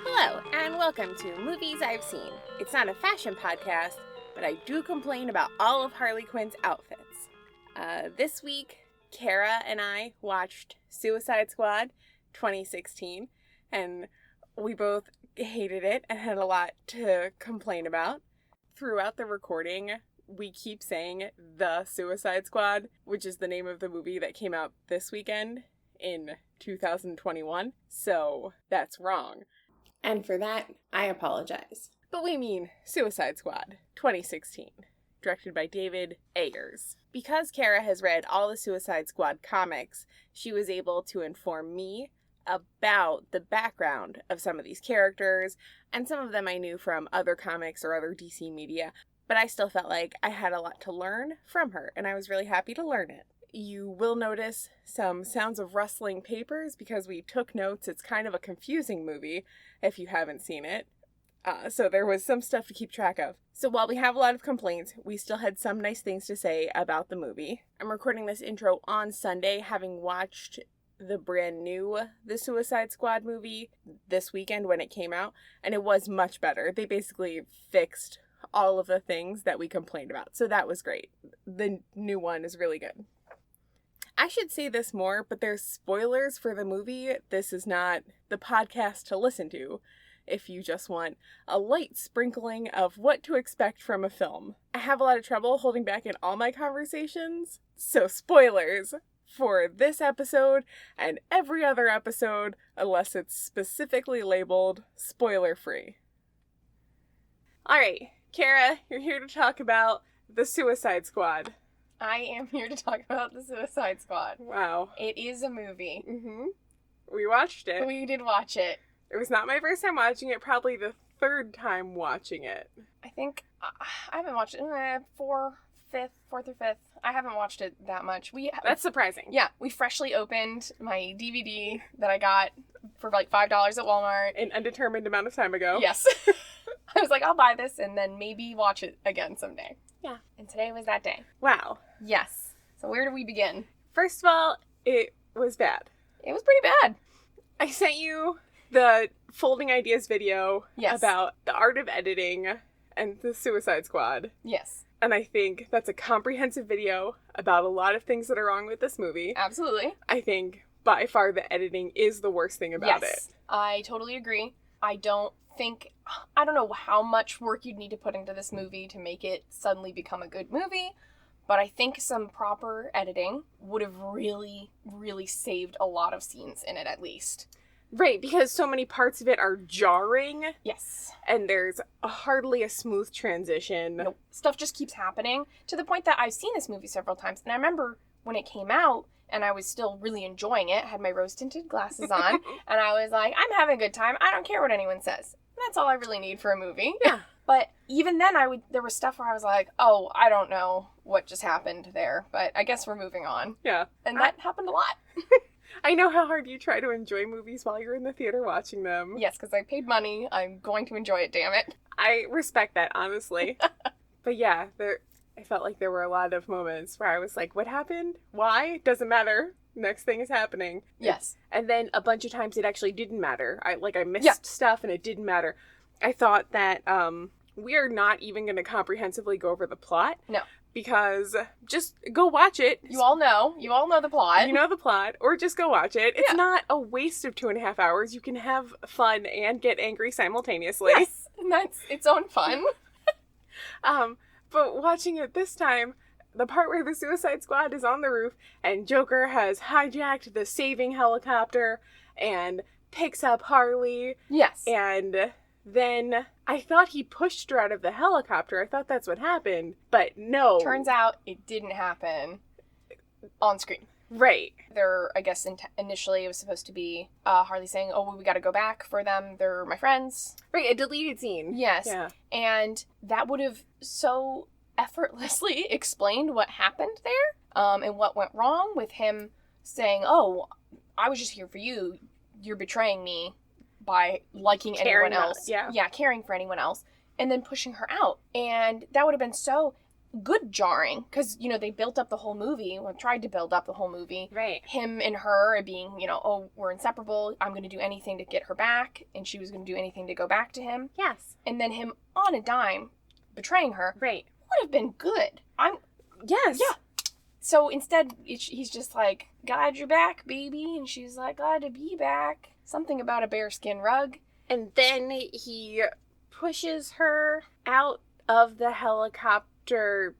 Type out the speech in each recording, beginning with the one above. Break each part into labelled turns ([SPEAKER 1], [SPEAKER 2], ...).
[SPEAKER 1] Hello, and welcome to Movies I've Seen. It's not a fashion podcast, but I do complain about all of Harley Quinn's outfits. This week, Kara and I watched Suicide Squad 2016, and we both hated it and had a lot to complain about. Throughout the recording, we keep saying The Suicide Squad, which is the name of the movie that came out this weekend in 2021, so that's wrong. And for that, I apologize. But we mean Suicide Squad 2016, directed by David Ayers. Because Kara has read all the Suicide Squad comics, she was able to inform me about the background of some of these characters, and some of them I knew from other comics or other DC media, but I still felt like I had a lot to learn from her, and I was really happy to learn it. You will notice some sounds of rustling papers because we took notes. It's kind of a confusing movie if you haven't seen it. So there was some stuff to keep track of. So while we have a lot of complaints, we still had some nice things to say about the movie. I'm recording this intro on Sunday, having watched the brand new The Suicide Squad movie this weekend when it came out, and it was much better. They basically fixed all of the things that we complained about, so that was great. The new one is really good. I should say this more, but there's spoilers for the movie. This is not the podcast to listen to if you just want a light sprinkling of what to expect from a film. I have a lot of trouble holding back in all my conversations, so spoilers for this episode and every other episode unless it's specifically labeled spoiler-free. Alright, Kara, you're here to talk about The Suicide Squad.
[SPEAKER 2] I am here to talk about The Suicide Squad.
[SPEAKER 1] Wow.
[SPEAKER 2] It is a movie.
[SPEAKER 1] Mm-hmm. We watched it.
[SPEAKER 2] We did watch it.
[SPEAKER 1] It was not my first time watching it, probably the third time watching it.
[SPEAKER 2] I think I haven't watched it fourth or fifth. I haven't watched it that much.
[SPEAKER 1] That's surprising.
[SPEAKER 2] Yeah, we freshly opened my DVD that I got for like $5 at Walmart.
[SPEAKER 1] An undetermined amount of time ago.
[SPEAKER 2] Yes. I was like, I'll buy this and then maybe watch it again someday.
[SPEAKER 1] Yeah.
[SPEAKER 2] And today was that day.
[SPEAKER 1] Wow.
[SPEAKER 2] Yes. So where do we begin?
[SPEAKER 1] First of all, it was bad.
[SPEAKER 2] It was pretty bad.
[SPEAKER 1] I sent you the Folding Ideas video
[SPEAKER 2] Yes.
[SPEAKER 1] about the art of editing and the Suicide Squad.
[SPEAKER 2] Yes.
[SPEAKER 1] And I think that's a comprehensive video about a lot of things that are wrong with this movie.
[SPEAKER 2] Absolutely.
[SPEAKER 1] I think by far the editing is the worst thing about it.
[SPEAKER 2] I totally agree. I don't know how much work you'd need to put into this movie to make it suddenly become a good movie, but I think some proper editing would have really, really saved a lot of scenes in it at least.
[SPEAKER 1] Right, because so many parts of it are jarring.
[SPEAKER 2] Yes.
[SPEAKER 1] And there's hardly a smooth transition.
[SPEAKER 2] Nope. Stuff just keeps happening to the point that I've seen this movie several times, and I remember when it came out, and I was still really enjoying it, had my rose-tinted glasses on, and I was like, I'm having a good time, I don't care what anyone says. That's all I really need for a movie.
[SPEAKER 1] Yeah.
[SPEAKER 2] But even then, there was stuff where I was like, oh, I don't know what just happened there, but I guess we're moving on.
[SPEAKER 1] Yeah.
[SPEAKER 2] And that happened a lot.
[SPEAKER 1] I know how hard you try to enjoy movies while you're in the theater watching them.
[SPEAKER 2] Yes, because I paid money. I'm going to enjoy it, damn it.
[SPEAKER 1] I respect that, honestly. But yeah, I felt like there were a lot of moments where I was like, what happened? Why? Doesn't matter. Next thing is happening.
[SPEAKER 2] Yes.
[SPEAKER 1] And then a bunch of times it actually didn't matter. I missed stuff and it didn't matter. I thought that we are not even going to comprehensively go over the plot.
[SPEAKER 2] No.
[SPEAKER 1] Because just go watch it.
[SPEAKER 2] You all know the plot.
[SPEAKER 1] You know the plot, or just go watch it. It's not a waste of 2.5 hours. You can have fun and get angry simultaneously.
[SPEAKER 2] Yes, and that's its own fun.
[SPEAKER 1] But watching it this time, the part where the Suicide Squad is on the roof and Joker has hijacked the saving helicopter and picks up Harley.
[SPEAKER 2] Yes.
[SPEAKER 1] And then I thought he pushed her out of the helicopter. I thought that's what happened. But no.
[SPEAKER 2] Turns out it didn't happen on screen.
[SPEAKER 1] Right.
[SPEAKER 2] I guess initially it was supposed to be Harley saying, oh, well, we got to go back for them. They're my friends.
[SPEAKER 1] Right, a deleted scene.
[SPEAKER 2] Yes.
[SPEAKER 1] Yeah.
[SPEAKER 2] And that would have so effortlessly explained what happened there and what went wrong with him saying, oh, I was just here for you. You're betraying me by liking anyone else.
[SPEAKER 1] Yeah,
[SPEAKER 2] caring for anyone else. And then pushing her out. And that would have been so... good jarring, because, you know, they built up the whole movie, well, tried to build up the whole movie.
[SPEAKER 1] Right.
[SPEAKER 2] Him and her being, you know, oh, we're inseparable, I'm going to do anything to get her back, and she was going to do anything to go back to him.
[SPEAKER 1] Yes.
[SPEAKER 2] And then him on a dime betraying her.
[SPEAKER 1] Right.
[SPEAKER 2] Would have been good.
[SPEAKER 1] Yes.
[SPEAKER 2] Yeah. So instead, he's just like, glad you're back, baby. And she's like, glad to be back. Something about a bearskin rug.
[SPEAKER 1] And then he pushes her out of the helicopter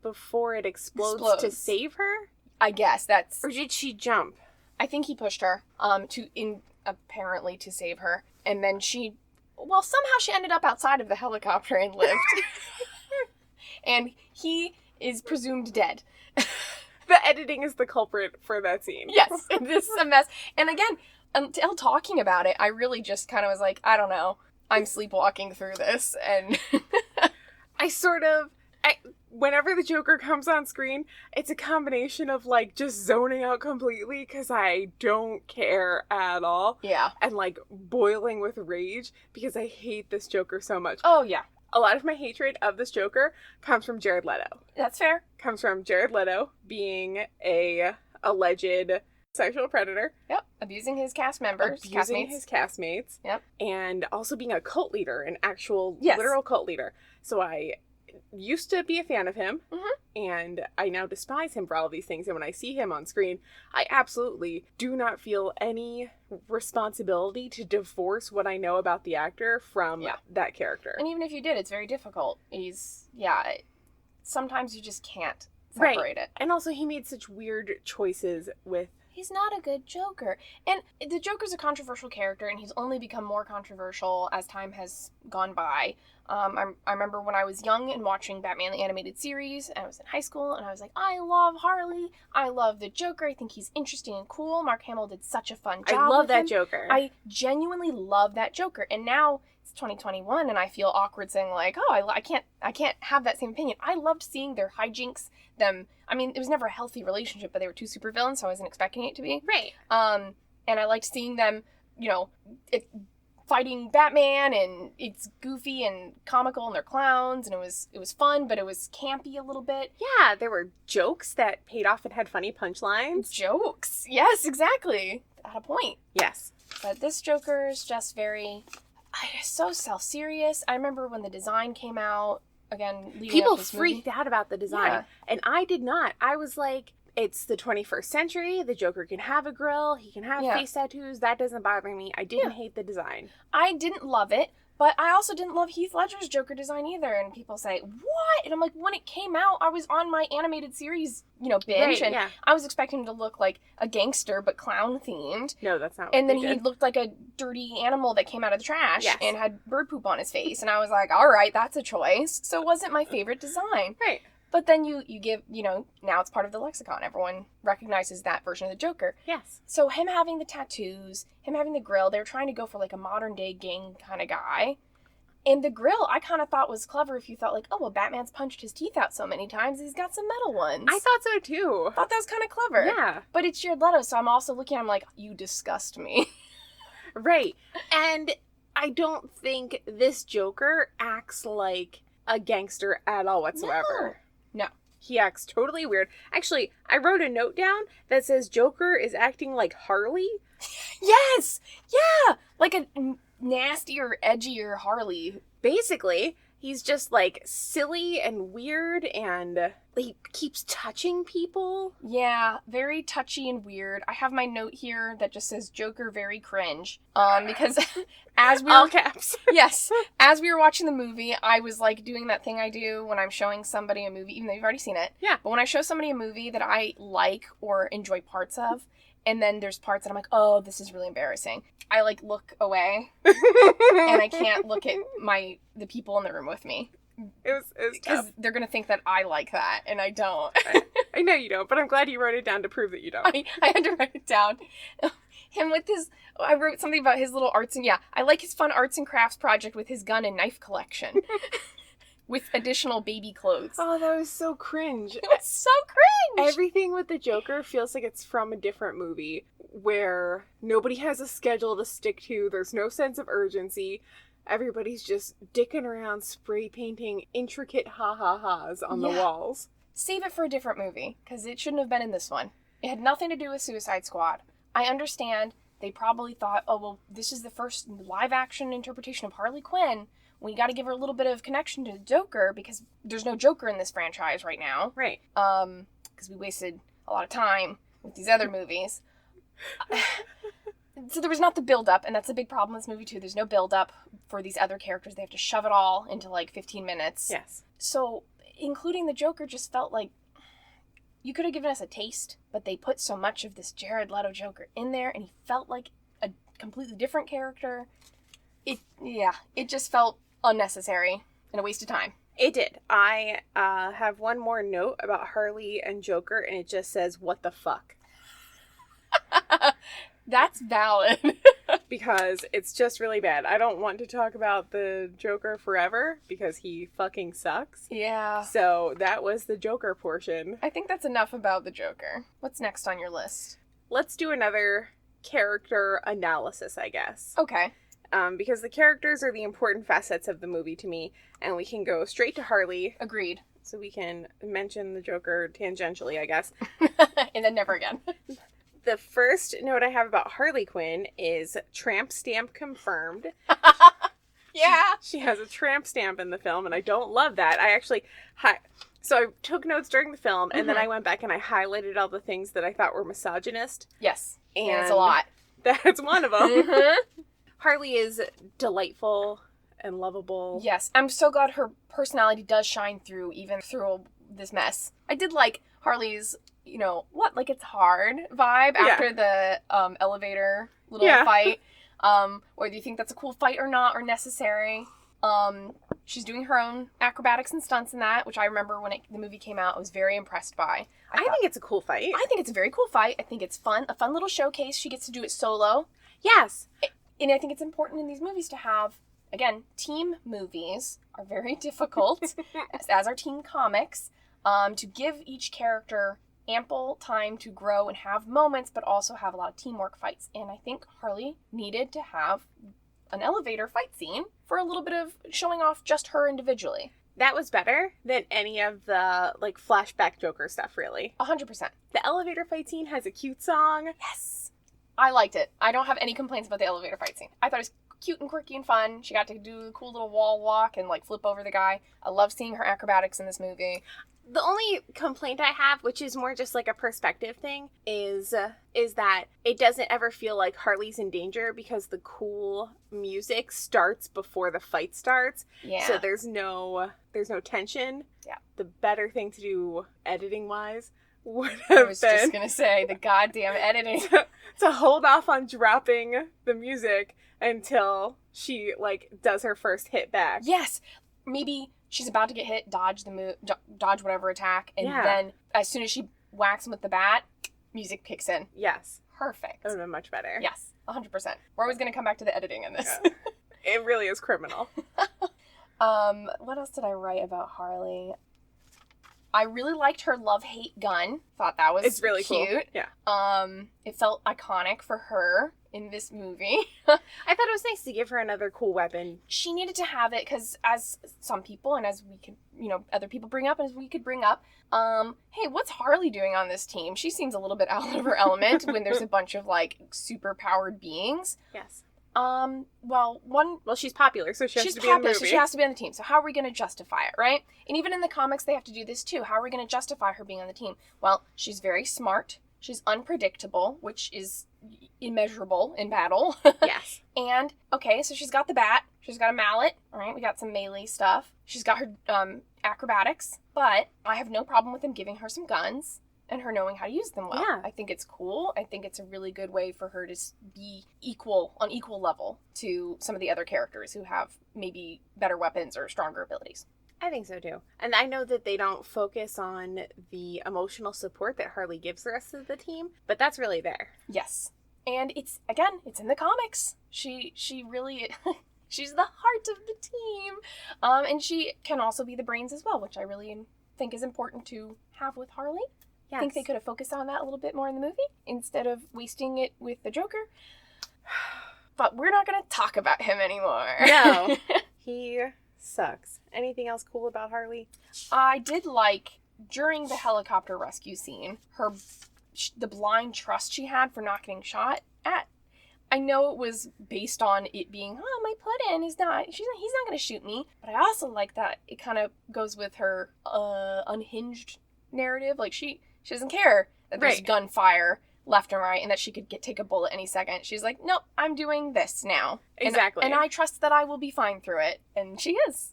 [SPEAKER 1] before it explodes. To save her?
[SPEAKER 2] I guess that's...
[SPEAKER 1] Or did she jump?
[SPEAKER 2] I think he pushed her, apparently to save her. And then somehow she ended up outside of the helicopter and lived. And he is presumed dead.
[SPEAKER 1] The editing is the culprit for that scene.
[SPEAKER 2] Yes, this is a mess. And again, until talking about it, I really just kind of was like, I don't know, I'm sleepwalking through this. And
[SPEAKER 1] whenever the Joker comes on screen, it's a combination of, like, just zoning out completely because I don't care at all.
[SPEAKER 2] Yeah.
[SPEAKER 1] And, like, boiling with rage because I hate this Joker so much.
[SPEAKER 2] Oh, yeah.
[SPEAKER 1] A lot of my hatred of this Joker comes from Jared Leto.
[SPEAKER 2] That's fair.
[SPEAKER 1] Comes from Jared Leto being a alleged sexual predator.
[SPEAKER 2] Yep. Abusing his cast members.
[SPEAKER 1] Abusing his castmates.
[SPEAKER 2] Yep.
[SPEAKER 1] And also being a cult leader, an actual,
[SPEAKER 2] yes,
[SPEAKER 1] literal cult leader. So I used to be a fan of him,
[SPEAKER 2] mm-hmm,
[SPEAKER 1] and I now despise him for all of these things. And when I see him on screen, I absolutely do not feel any responsibility to divorce what I know about the actor from that character.
[SPEAKER 2] And even if you did, it's very difficult. Sometimes you just can't separate it.
[SPEAKER 1] And also, he made such weird choices with...
[SPEAKER 2] He's not a good Joker. And the Joker's a controversial character, and he's only become more controversial as time has gone by. I remember when I was young and watching Batman the Animated Series, and I was in high school, and I was like, I love Harley. I love the Joker. I think he's interesting and cool. Mark Hamill did such a fun job.
[SPEAKER 1] I love that Joker.
[SPEAKER 2] I genuinely love that Joker. And now it's 2021, and I feel awkward saying, like, oh, I can't have that same opinion. I loved seeing their hijinks, them... I mean, it was never a healthy relationship, but they were two supervillains, so I wasn't expecting it to be.
[SPEAKER 1] Right.
[SPEAKER 2] And I liked seeing them, you know, fighting Batman, and it's goofy and comical, and they're clowns, and it was fun, but it was campy a little bit.
[SPEAKER 1] Yeah, there were jokes that paid off and had funny punchlines.
[SPEAKER 2] Jokes. Yes, exactly. At a point.
[SPEAKER 1] Yes.
[SPEAKER 2] But this Joker is just so self-serious. I remember when the design came out, again,
[SPEAKER 1] people freaked out about the design, and I did not. I was like, it's the 21st century. The Joker can have a grill. He can have face tattoos. That doesn't bother me. I didn't hate the design.
[SPEAKER 2] I didn't love it, but I also didn't love Heath Ledger's Joker design either. And people say, what? And I'm like, when it came out, I was on my animated series, binge, and I was expecting him to look like a gangster, but clown themed.
[SPEAKER 1] No, that's not what
[SPEAKER 2] And then
[SPEAKER 1] they
[SPEAKER 2] he
[SPEAKER 1] did.
[SPEAKER 2] looked like a dirty animal that came out of the trash and had bird poop on his face. And I was like, all right, that's a choice. So it wasn't my favorite design.
[SPEAKER 1] Right.
[SPEAKER 2] But then you give, now it's part of the lexicon. Everyone recognizes that version of the Joker.
[SPEAKER 1] Yes.
[SPEAKER 2] So him having the tattoos, him having the grill, they were trying to go for like a modern day gang kind of guy. And the grill I kind of thought was clever if you thought like, oh, well, Batman's punched his teeth out so many times, he's got some metal ones.
[SPEAKER 1] I thought so too.
[SPEAKER 2] I thought that was kind of clever.
[SPEAKER 1] Yeah.
[SPEAKER 2] But it's Jared Leto, so I'm also looking at him like, you disgust me.
[SPEAKER 1] Right. And I don't think this Joker acts like a gangster at all whatsoever.
[SPEAKER 2] No.
[SPEAKER 1] He acts totally weird. Actually, I wrote a note down that says Joker is acting like Harley.
[SPEAKER 2] Yes! Yeah! Like a nastier, edgier Harley.
[SPEAKER 1] Basically, he's just like silly and weird, and he keeps touching people.
[SPEAKER 2] Yeah, very touchy and weird. I have my note here that just says Joker very cringe. Because as we
[SPEAKER 1] all caps.
[SPEAKER 2] Yes. As we were watching the movie, I was like doing that thing I do when I'm showing somebody a movie, even though you've already seen it.
[SPEAKER 1] Yeah.
[SPEAKER 2] But when I show somebody a movie that I like or enjoy parts of, and then there's parts that I'm like, oh, this is really embarrassing, I like look away and I can't look at the people in the room with me.
[SPEAKER 1] It was
[SPEAKER 2] because they're gonna think that I like that, and I don't.
[SPEAKER 1] I know you don't, but I'm glad you wrote it down to prove that you don't.
[SPEAKER 2] I had to write it down. Him with I wrote something about his little arts and I like his fun arts and crafts project with his gun and knife collection, with additional baby clothes.
[SPEAKER 1] Oh, that was so cringe.
[SPEAKER 2] It was so cringe.
[SPEAKER 1] Everything with the Joker feels like it's from a different movie, where nobody has a schedule to stick to. There's no sense of urgency. everybody's just dicking around spray painting intricate ha-ha-has on the walls.
[SPEAKER 2] Save it for a different movie, because it shouldn't have been in this one. It had nothing to do with Suicide Squad. I understand they probably thought, oh, well, this is the first live-action interpretation of Harley Quinn. We got to give her a little bit of connection to the Joker, because there's no Joker in this franchise right now.
[SPEAKER 1] Right.
[SPEAKER 2] Because we wasted a lot of time with these other movies. So there was not the build-up, and that's a big problem in this movie, too. There's no build-up for these other characters. They have to shove it all into, 15 minutes.
[SPEAKER 1] Yes.
[SPEAKER 2] So including the Joker just felt like you could have given us a taste, but they put so much of this Jared Leto Joker in there, and he felt like a completely different character. It just felt unnecessary and a waste of time.
[SPEAKER 1] It did. I have one more note about Harley and Joker, and it just says, what the fuck?
[SPEAKER 2] That's valid.
[SPEAKER 1] Because it's just really bad. I don't want to talk about the Joker forever, because he fucking sucks.
[SPEAKER 2] Yeah.
[SPEAKER 1] So that was the Joker portion.
[SPEAKER 2] I think that's enough about the Joker. What's next on your list?
[SPEAKER 1] Let's do another character analysis, I guess.
[SPEAKER 2] Okay.
[SPEAKER 1] Because the characters are the important facets of the movie to me, and we can go straight to Harley.
[SPEAKER 2] Agreed.
[SPEAKER 1] So we can mention the Joker tangentially, I guess.
[SPEAKER 2] And then never again.
[SPEAKER 1] The first note I have about Harley Quinn is tramp stamp confirmed.
[SPEAKER 2] Yeah.
[SPEAKER 1] She has a tramp stamp in the film, and I don't love that. I actually... So I took notes during the film, and then I went back and I highlighted all the things that I thought were misogynist.
[SPEAKER 2] Yes.
[SPEAKER 1] And
[SPEAKER 2] it's a lot.
[SPEAKER 1] That's one of them. Harley is delightful and lovable.
[SPEAKER 2] Yes. I'm so glad her personality does shine through, even through this mess. I did like Harley's... it's hard vibe after the elevator little fight. Whether you think that's a cool fight or not, or necessary. She's doing her own acrobatics and stunts in that, which I remember when the movie came out, I was very impressed by.
[SPEAKER 1] I think it's a cool fight.
[SPEAKER 2] I think it's a very cool fight. I think it's fun. A fun little showcase. She gets to do it solo.
[SPEAKER 1] Yes.
[SPEAKER 2] And I think it's important in these movies to have, again, team movies are very difficult, as are team comics, to give each character ample time to grow and have moments, but also have a lot of teamwork fights. And I think Harley needed to have an elevator fight scene for a little bit of showing off just her individually.
[SPEAKER 1] That was better than any of the, flashback Joker stuff, really.
[SPEAKER 2] 100%.
[SPEAKER 1] The elevator fight scene has a cute song.
[SPEAKER 2] Yes. I liked it. I don't have any complaints about the elevator fight scene. I thought it was cute and quirky and fun. She got to do a cool little wall walk and, flip over the guy. I love seeing her acrobatics in this movie.
[SPEAKER 1] The only complaint I have, which is more just a perspective thing, is that it doesn't ever feel like Harley's in danger because the cool music starts before the fight starts.
[SPEAKER 2] Yeah.
[SPEAKER 1] So there's no tension.
[SPEAKER 2] Yeah.
[SPEAKER 1] The better thing to do editing-wise would have
[SPEAKER 2] I was just going to say, the goddamn editing.
[SPEAKER 1] to hold off on dropping the music until she, does her first hit back.
[SPEAKER 2] Yes. Maybe she's about to get hit, dodge whatever attack, and then as soon as she whacks him with the bat, music kicks in.
[SPEAKER 1] Yes.
[SPEAKER 2] Perfect.
[SPEAKER 1] That would have been much better.
[SPEAKER 2] Yes, 100%. We're always going to come back to the editing in this.
[SPEAKER 1] Yeah. It really is criminal.
[SPEAKER 2] What else did I write about Harley? I really liked her love-hate gun. Thought that was
[SPEAKER 1] it's really
[SPEAKER 2] cute.
[SPEAKER 1] Cool. Yeah.
[SPEAKER 2] It felt iconic for her in this movie.
[SPEAKER 1] I thought it was nice to give her another cool weapon.
[SPEAKER 2] She needed to have it because, as some people and as we could, other people bring up, and as we could bring up, hey, what's Harley doing on this team? She seems a little bit out of her element when there's a bunch of super powered beings.
[SPEAKER 1] Yes.
[SPEAKER 2] Well,
[SPEAKER 1] she's popular, so she has to be
[SPEAKER 2] popular,
[SPEAKER 1] in the movie.
[SPEAKER 2] So she has to be on the team. So how are we going to justify it, right? And even in the comics, they have to do this too. How are we going to justify her being on the team? Well, she's very smart. She's unpredictable, which is immeasurable in battle.
[SPEAKER 1] Yes.
[SPEAKER 2] And, okay, so she's got the bat. She's got a mallet. All right, we got some melee stuff. She's got her acrobatics. But I have no problem with them giving her some guns and her knowing how to use them well.
[SPEAKER 1] Yeah.
[SPEAKER 2] I think it's cool. I think it's a really good way for her to be on equal level to some of the other characters who have maybe better weapons or stronger abilities.
[SPEAKER 1] I think so too. And I know that they don't focus on the emotional support that Harley gives the rest of the team, but that's really there.
[SPEAKER 2] Yes. And it's in the comics. She really, she's the heart of the team. And she can also be the brains as well, which I really think is important to have with Harley.
[SPEAKER 1] Yes.
[SPEAKER 2] I think they could have focused on that a little bit more in the movie instead of wasting it with the Joker. but we're not going to talk about him anymore.
[SPEAKER 1] No. He sucks. Anything else cool about Harley?
[SPEAKER 2] I did like, during the helicopter rescue scene, the blind trust she had for not getting shot at. I know it was based on it being, oh, my put-in is not, he's not going to shoot me. But I also like that it kind of goes with her unhinged narrative. Like, she doesn't care that there's gunfire left and right and that she could take a bullet any second. She's like, nope, I'm doing this now.
[SPEAKER 1] Exactly.
[SPEAKER 2] And I trust that I will be fine through it. And she is.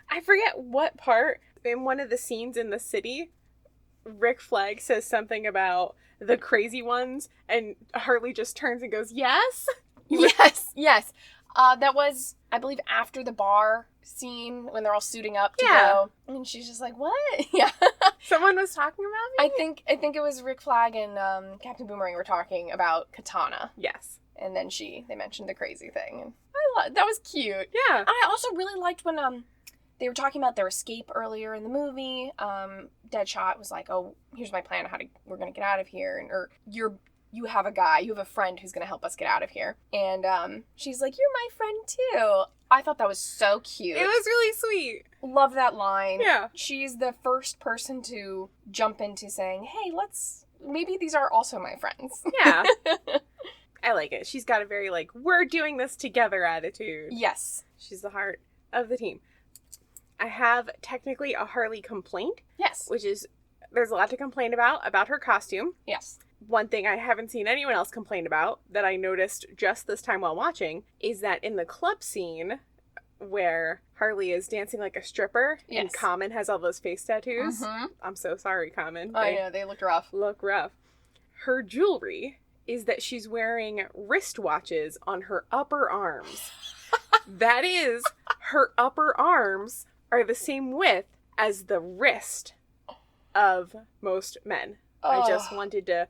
[SPEAKER 1] I forget what part, in one of the scenes in the city, Flagg says something about the crazy ones, and Harley just turns and goes, yes?
[SPEAKER 2] Yes. That was, I believe, after the bar scene when they're all suiting up to go. And she's just like, what? Yeah.
[SPEAKER 1] Someone was talking about me?
[SPEAKER 2] I think it was Flagg and Captain Boomerang were talking about Katana.
[SPEAKER 1] Yes.
[SPEAKER 2] And then they mentioned the crazy thing. And that was cute.
[SPEAKER 1] Yeah.
[SPEAKER 2] I also really liked when they were talking about their escape earlier in the movie. Deadshot was like, oh, here's my plan how we're going to get out of here. Or you have a friend who's going to help us get out of here. And she's like, you're my friend too. I thought that was so cute.
[SPEAKER 1] It was really sweet.
[SPEAKER 2] Love that line.
[SPEAKER 1] Yeah.
[SPEAKER 2] She's the first person to jump into saying, hey, maybe these are also my friends.
[SPEAKER 1] Yeah. I like it. She's got a very, we're doing this together attitude.
[SPEAKER 2] Yes.
[SPEAKER 1] She's the heart of the team. I have technically a Harley complaint.
[SPEAKER 2] Yes.
[SPEAKER 1] Which is, there's a lot to complain about her costume.
[SPEAKER 2] Yes.
[SPEAKER 1] One thing I haven't seen anyone else complain about that I noticed just this time while watching is that in the club scene where Harley is dancing like a stripper and Common has all those face tattoos. Mm-hmm. I'm so sorry, Common.
[SPEAKER 2] I know, they looked rough.
[SPEAKER 1] Look rough. Her jewelry is that she's wearing wristwatches on her upper arms. That is, her upper arms are the same width as the wrist of most men. I just wanted to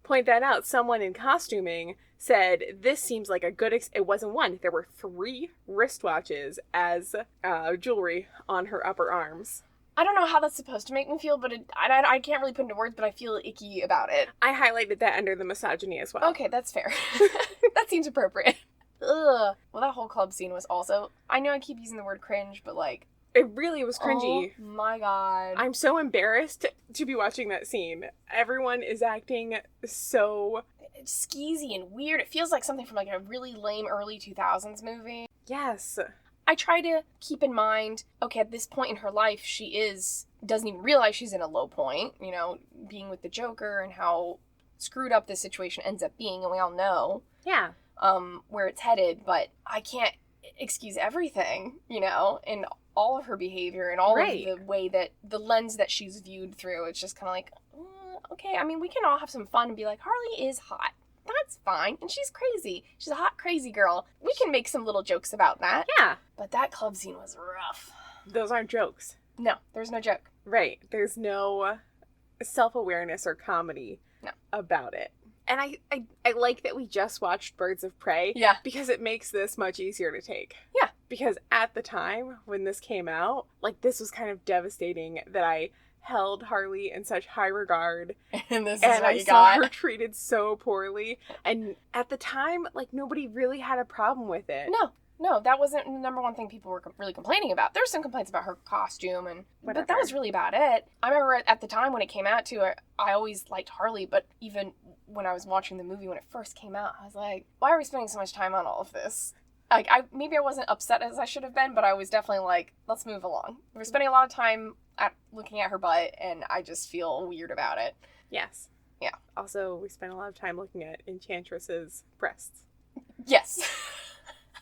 [SPEAKER 1] point that out. Someone in costuming said this seems like a good it wasn't one. There were 3 wristwatches as jewelry on her upper arms.
[SPEAKER 2] I don't know how that's supposed to make me feel, but I can't really put into words, but I feel icky about it.
[SPEAKER 1] I highlighted that under the misogyny as well.
[SPEAKER 2] Okay, that's fair. That seems appropriate. Ugh. Well, that whole club scene was also, I know I keep using the word cringe, but
[SPEAKER 1] it really was cringy.
[SPEAKER 2] Oh my god.
[SPEAKER 1] I'm so embarrassed to be watching that scene. Everyone is acting so
[SPEAKER 2] skeezy and weird. It feels like something from a really lame early 2000s movie.
[SPEAKER 1] Yes.
[SPEAKER 2] I try to keep in mind, okay, at this point in her life, she doesn't even realize she's in a low point, being with the Joker and how screwed up this situation ends up being, and we all know.
[SPEAKER 1] Yeah.
[SPEAKER 2] Where it's headed, but I can't excuse everything, and all of her behavior and all of the way that the lens that she's viewed through. It's just kind of like, okay, I mean, we can all have some fun and be like, Harley is hot. That's fine. And she's crazy. She's a hot, crazy girl. We can make some little jokes about that.
[SPEAKER 1] Yeah.
[SPEAKER 2] But that club scene was rough.
[SPEAKER 1] Those aren't jokes.
[SPEAKER 2] No, there's no joke.
[SPEAKER 1] Right. There's no self-awareness or comedy about it. And I like that we just watched Birds of Prey.
[SPEAKER 2] Yeah.
[SPEAKER 1] Because it makes this much easier to take.
[SPEAKER 2] Yeah.
[SPEAKER 1] Because at the time when this came out, this was kind of devastating that I held Harley in such high regard.
[SPEAKER 2] And this is what
[SPEAKER 1] I
[SPEAKER 2] you
[SPEAKER 1] saw
[SPEAKER 2] got.
[SPEAKER 1] her treated so poorly. And at the time, nobody really had a problem with it.
[SPEAKER 2] No, that wasn't the number one thing people were really complaining about. There were some complaints about her costume, but that was really about it. I remember at the time when it came out, too, I always liked Harley, but even when I was watching the movie when it first came out, I was like, why are we spending so much time on all of this? Maybe I wasn't upset as I should have been, but I was definitely like, let's move along. We're spending a lot of time looking at her butt, and I just feel weird about it.
[SPEAKER 1] Yes.
[SPEAKER 2] Yeah.
[SPEAKER 1] Also, we spent a lot of time looking at Enchantress's breasts.
[SPEAKER 2] Yes.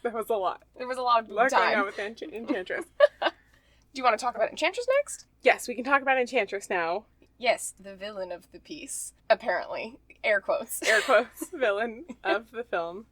[SPEAKER 1] That was a lot.
[SPEAKER 2] There was a lot of
[SPEAKER 1] time.
[SPEAKER 2] Looking
[SPEAKER 1] out with Enchantress.
[SPEAKER 2] Do you want to talk about Enchantress next?
[SPEAKER 1] Yes, we can talk about Enchantress now.
[SPEAKER 2] Yes, the villain of the piece, apparently. Air quotes.
[SPEAKER 1] Air quotes. Villain of the film.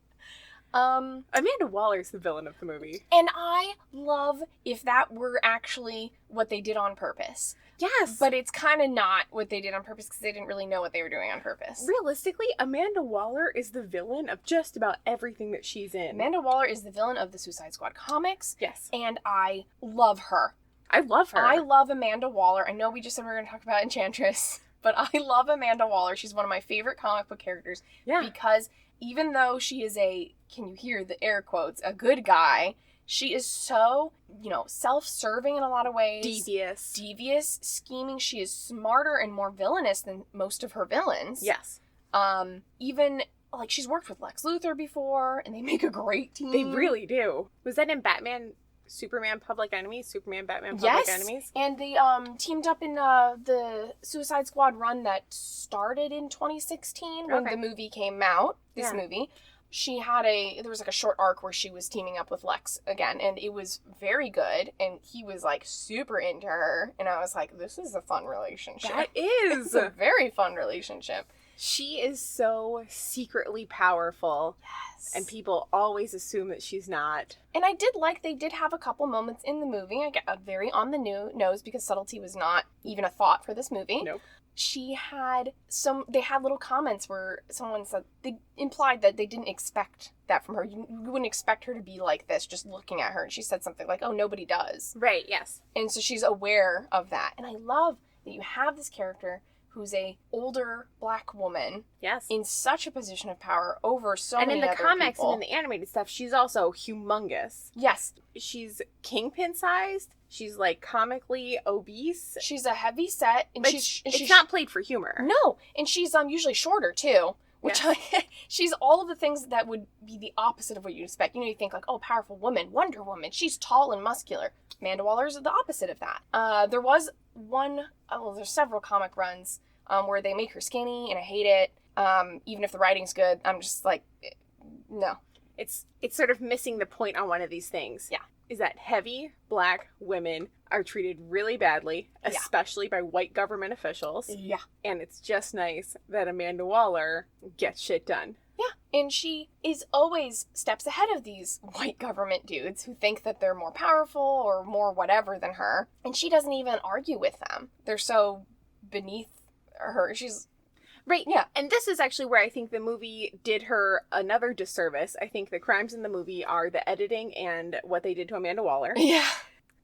[SPEAKER 1] Amanda Waller's the villain of the movie.
[SPEAKER 2] And I love if that were actually what they did on purpose.
[SPEAKER 1] Yes.
[SPEAKER 2] But it's kind of not what they did on purpose because they didn't really know what they were doing on purpose.
[SPEAKER 1] Realistically, Amanda Waller is the villain of just about everything that she's in.
[SPEAKER 2] Amanda Waller is the villain of the Suicide Squad comics.
[SPEAKER 1] Yes.
[SPEAKER 2] And I love her.
[SPEAKER 1] I love her.
[SPEAKER 2] I love Amanda Waller. I know we just said we were going to talk about Enchantress, but I love Amanda Waller. She's one of my favorite comic book characters.
[SPEAKER 1] Yeah.
[SPEAKER 2] Because even though she is can you hear the air quotes, a good guy, she is so, self-serving in a lot of ways. Devious, scheming. She is smarter and more villainous than most of her villains.
[SPEAKER 1] Yes.
[SPEAKER 2] Even, she's worked with Lex Luthor before, and they make a great team.
[SPEAKER 1] They really do. Was that in Batman, Superman, Public Enemies? Superman, Batman, Public Enemies?
[SPEAKER 2] And they teamed up in the Suicide Squad run that started in 2016 when the movie came out, this movie. She had there was a short arc where she was teaming up with Lex again, and it was very good, and he was super into her, and I was like, this is a fun relationship.
[SPEAKER 1] That is!
[SPEAKER 2] It's a very fun relationship.
[SPEAKER 1] She is so secretly powerful.
[SPEAKER 2] Yes.
[SPEAKER 1] And people always assume that she's not.
[SPEAKER 2] And I did they did have a couple moments in the movie, I get very on the nose, because subtlety was not even a thought for this movie.
[SPEAKER 1] Nope.
[SPEAKER 2] They had little comments where someone said, they implied that they didn't expect that from her. You wouldn't expect her to be like this just looking at her. And she said something like, oh, nobody does.
[SPEAKER 1] Right, yes.
[SPEAKER 2] And so she's aware of that. And I love that you have this character who's a older black woman.
[SPEAKER 1] Yes.
[SPEAKER 2] In such a position of power over so many other people.
[SPEAKER 1] And in the comics and in the animated stuff, she's also humongous.
[SPEAKER 2] Yes.
[SPEAKER 1] She's Kingpin-sized. She's, comically obese.
[SPEAKER 2] She's a heavy set. And
[SPEAKER 1] it's not played for humor.
[SPEAKER 2] No. And she's usually shorter, too. Which she's all of the things that would be the opposite of what you'd expect. You think powerful woman, Wonder Woman. She's tall and muscular. Amanda Waller is the opposite of that. There was there's several comic runs where they make her skinny, and I hate it. Even if the writing's good, I'm just no.
[SPEAKER 1] It's sort of missing the point on one of these things.
[SPEAKER 2] Yeah.
[SPEAKER 1] Is that heavy black women are treated really badly, especially by white government officials.
[SPEAKER 2] Yeah.
[SPEAKER 1] And it's just nice that Amanda Waller gets shit done.
[SPEAKER 2] Yeah. And she is always steps ahead of these white government dudes who think that they're more powerful or more whatever than her. And she doesn't even argue with them. They're so beneath her. She's...
[SPEAKER 1] Right, yeah. And this is actually where I think the movie did her another disservice. I think the crimes in the movie are the editing and what they did to Amanda Waller.
[SPEAKER 2] Yeah.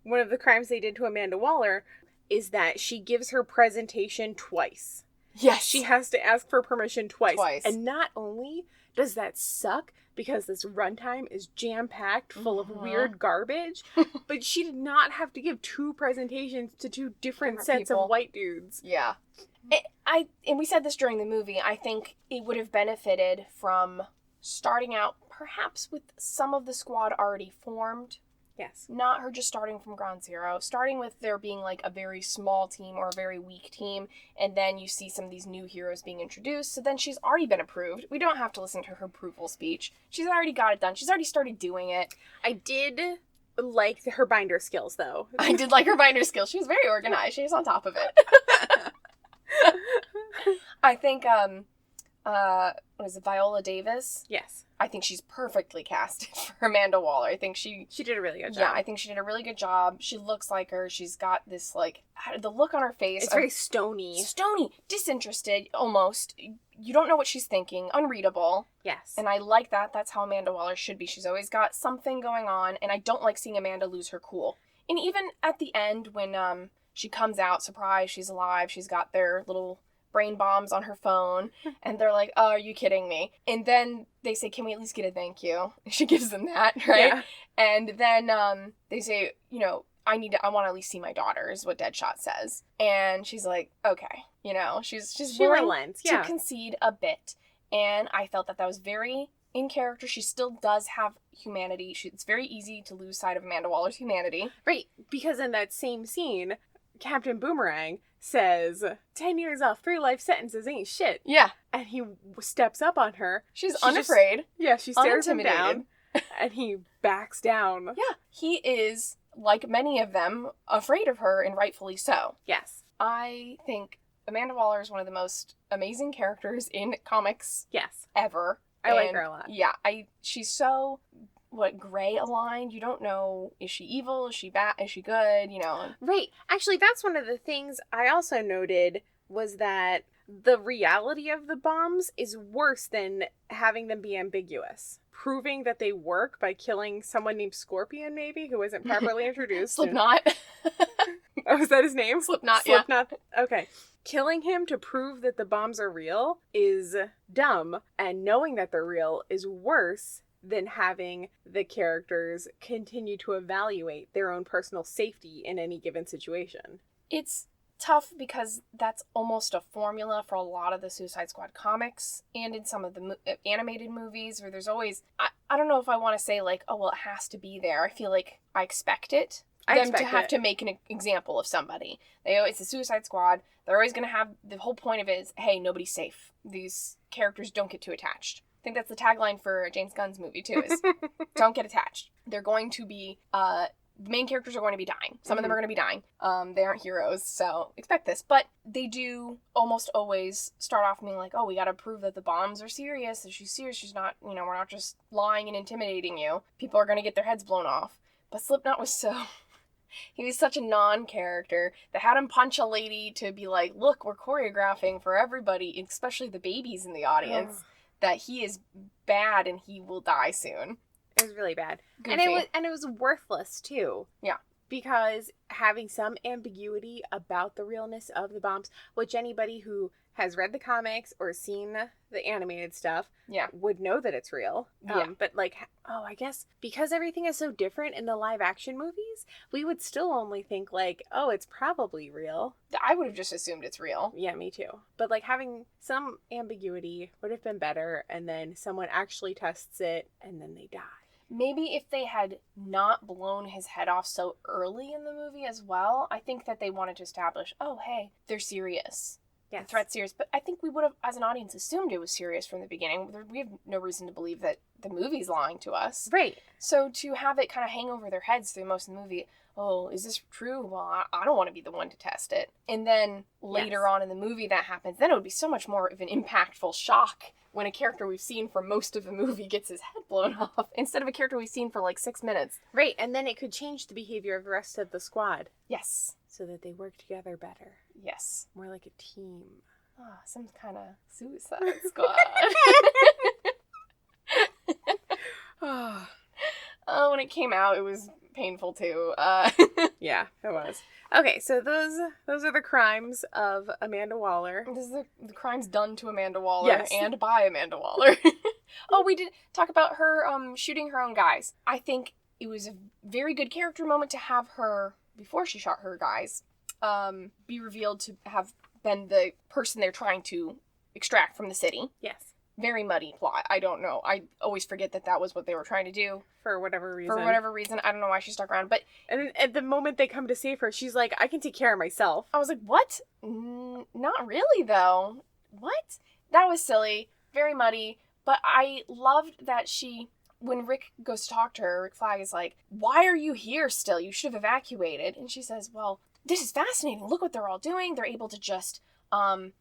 [SPEAKER 1] One of the crimes they did to Amanda Waller is that she gives her presentation twice.
[SPEAKER 2] Yes.
[SPEAKER 1] She has to ask for permission twice. And not only does that suck, because this runtime is jam-packed full of weird garbage, but she did not have to give two presentations to two different sets of white dudes.
[SPEAKER 2] Yeah. And we said this during the movie, I think it would have benefited from starting out perhaps with some of the squad already formed.
[SPEAKER 1] Yes.
[SPEAKER 2] Not her just starting from ground zero. Starting with there being a very small team or a very weak team, and then you see some of these new heroes being introduced, so then she's already been approved. We don't have to listen to her approval speech. She's already got it done. She's already started doing it.
[SPEAKER 1] I did like her binder skills, though.
[SPEAKER 2] I did like her binder skills. She was very organized. She was on top of it. I think, what is it, Viola Davis?
[SPEAKER 1] Yes.
[SPEAKER 2] I think she's perfectly casted for Amanda Waller. I think she
[SPEAKER 1] did a really good job.
[SPEAKER 2] Yeah, I think she did a really good job. She looks like her. She's got this, the look on her face.
[SPEAKER 1] It's very stony.
[SPEAKER 2] Stony. Disinterested, almost. You don't know what she's thinking. Unreadable.
[SPEAKER 1] Yes.
[SPEAKER 2] And I like that. That's how Amanda Waller should be. She's always got something going on, and I don't like seeing Amanda lose her cool. And even at the end, when she comes out, surprise, she's alive, she's got their little brain bombs on her phone, and they're like, oh, are you kidding me? And then they say, can we at least get a thank you? She gives them that, right?
[SPEAKER 1] Yeah.
[SPEAKER 2] And then they say, I want to at least see my daughter, is what Deadshot says. And she's like, okay. She's willing to concede a bit. And I felt that was very in character. She still does have humanity. It's very easy to lose sight of Amanda Waller's humanity.
[SPEAKER 1] Right, because in that same scene, Captain Boomerang says, 10 years off, 3 life sentences ain't shit.
[SPEAKER 2] Yeah.
[SPEAKER 1] And he steps up on her.
[SPEAKER 2] She's unafraid.
[SPEAKER 1] She stares him down. And he backs down.
[SPEAKER 2] Yeah. He is, like many of them, afraid of her, and rightfully so.
[SPEAKER 1] Yes.
[SPEAKER 2] I think Amanda Waller is one of the most amazing characters in comics.
[SPEAKER 1] Yes.
[SPEAKER 2] Ever.
[SPEAKER 1] I like her a lot.
[SPEAKER 2] Yeah. She's so... gray aligned. You don't know, is she evil? Is she bad? Is she good?
[SPEAKER 1] Right. Actually, that's one of the things I also noted was that the reality of the bombs is worse than having them be ambiguous. Proving that they work by killing someone named Scorpion, maybe, who isn't properly introduced.
[SPEAKER 2] Slipknot.
[SPEAKER 1] Oh, is that his name?
[SPEAKER 2] Slipknot,
[SPEAKER 1] Slipknot. Yeah. Okay. killing him to prove that the bombs are real is dumb, and knowing that they're real is worse than having the characters continue to evaluate their own personal safety in any given situation.
[SPEAKER 2] It's tough because that's almost a formula for a lot of the Suicide Squad comics and in some of the animated movies where there's always, I don't know if I want to say like, oh, well, it has to be there. I feel like I expect it. To make an example of somebody. It's a Suicide Squad. They're always going to have, the whole point of it is, hey, nobody's safe. These characters don't get too attached. I think that's the tagline for James Gunn's movie too, is don't get attached. They're going to be, the main characters are going to be dying. Some of them are going to be dying. They aren't heroes, so expect this. But they do almost always start off being like, oh, we got to prove that the bombs are serious. If she's serious, she's not, we're not just lying and intimidating you. People are going to get their heads blown off. But Slipknot was he was such a non-character that had him punch a lady to be like, look, we're choreographing for everybody, especially the babies in the audience, that he is bad and he will die soon.
[SPEAKER 1] It was really bad.
[SPEAKER 2] Goofy.
[SPEAKER 1] And it was worthless too.
[SPEAKER 2] Yeah.
[SPEAKER 1] Because having some ambiguity about the realness of the bombs, which anybody who has read the comics or seen the animated stuff would know that it's real. But I guess because everything is so different in the live action movies, we would still only think like, oh, it's probably real.
[SPEAKER 2] I would have just assumed it's real.
[SPEAKER 1] Yeah, me too. But like having some ambiguity would have been better, and then someone actually tests it and then they die.
[SPEAKER 2] Maybe if they had not blown his head off so early in the movie as well, I think that they wanted to establish, oh, hey, they're serious.
[SPEAKER 1] Yes.
[SPEAKER 2] The threat's serious. But I think we would have, as an audience, assumed it was serious from the beginning. We have no reason to believe that the movie's lying to us.
[SPEAKER 1] Right.
[SPEAKER 2] So to have it kind of hang over their heads through most of the movie, oh, is this true? Well, I don't want to be the one to test it. And then later on in the movie that happens, then it would be so much more of an impactful shock when a character we've seen for most of the movie gets his head blown off, instead of a character we've seen for like 6 minutes.
[SPEAKER 1] Right, and then it could change the behavior of the rest of the squad.
[SPEAKER 2] Yes.
[SPEAKER 1] So that they work together better.
[SPEAKER 2] Yes.
[SPEAKER 1] More like a team.
[SPEAKER 2] Ah, some kind of Suicide Squad. Oh, when it came out, it was painful too.
[SPEAKER 1] Yeah, it was. Okay, so those are the crimes of Amanda Waller.
[SPEAKER 2] This is the crimes done to Amanda Waller and by Amanda Waller. Oh, we did talk about her shooting her own guys. I think it was a very good character moment to have her, before she shot her guys, be revealed to have been the person they're trying to extract from the city.
[SPEAKER 1] Yes.
[SPEAKER 2] Very muddy plot. I don't know. I always forget that was what they were trying to do.
[SPEAKER 1] For whatever reason.
[SPEAKER 2] I don't know why she stuck around. But
[SPEAKER 1] and then at the moment they come to save her, she's like, I can take care of myself.
[SPEAKER 2] I was like, what? Not really, though. What? That was silly. Very muddy. But I loved that when Rick goes to talk to her, Rick Flagg is like, why are you here still? You should have evacuated. And she says, well, this is fascinating. Look what they're all doing. They're able to just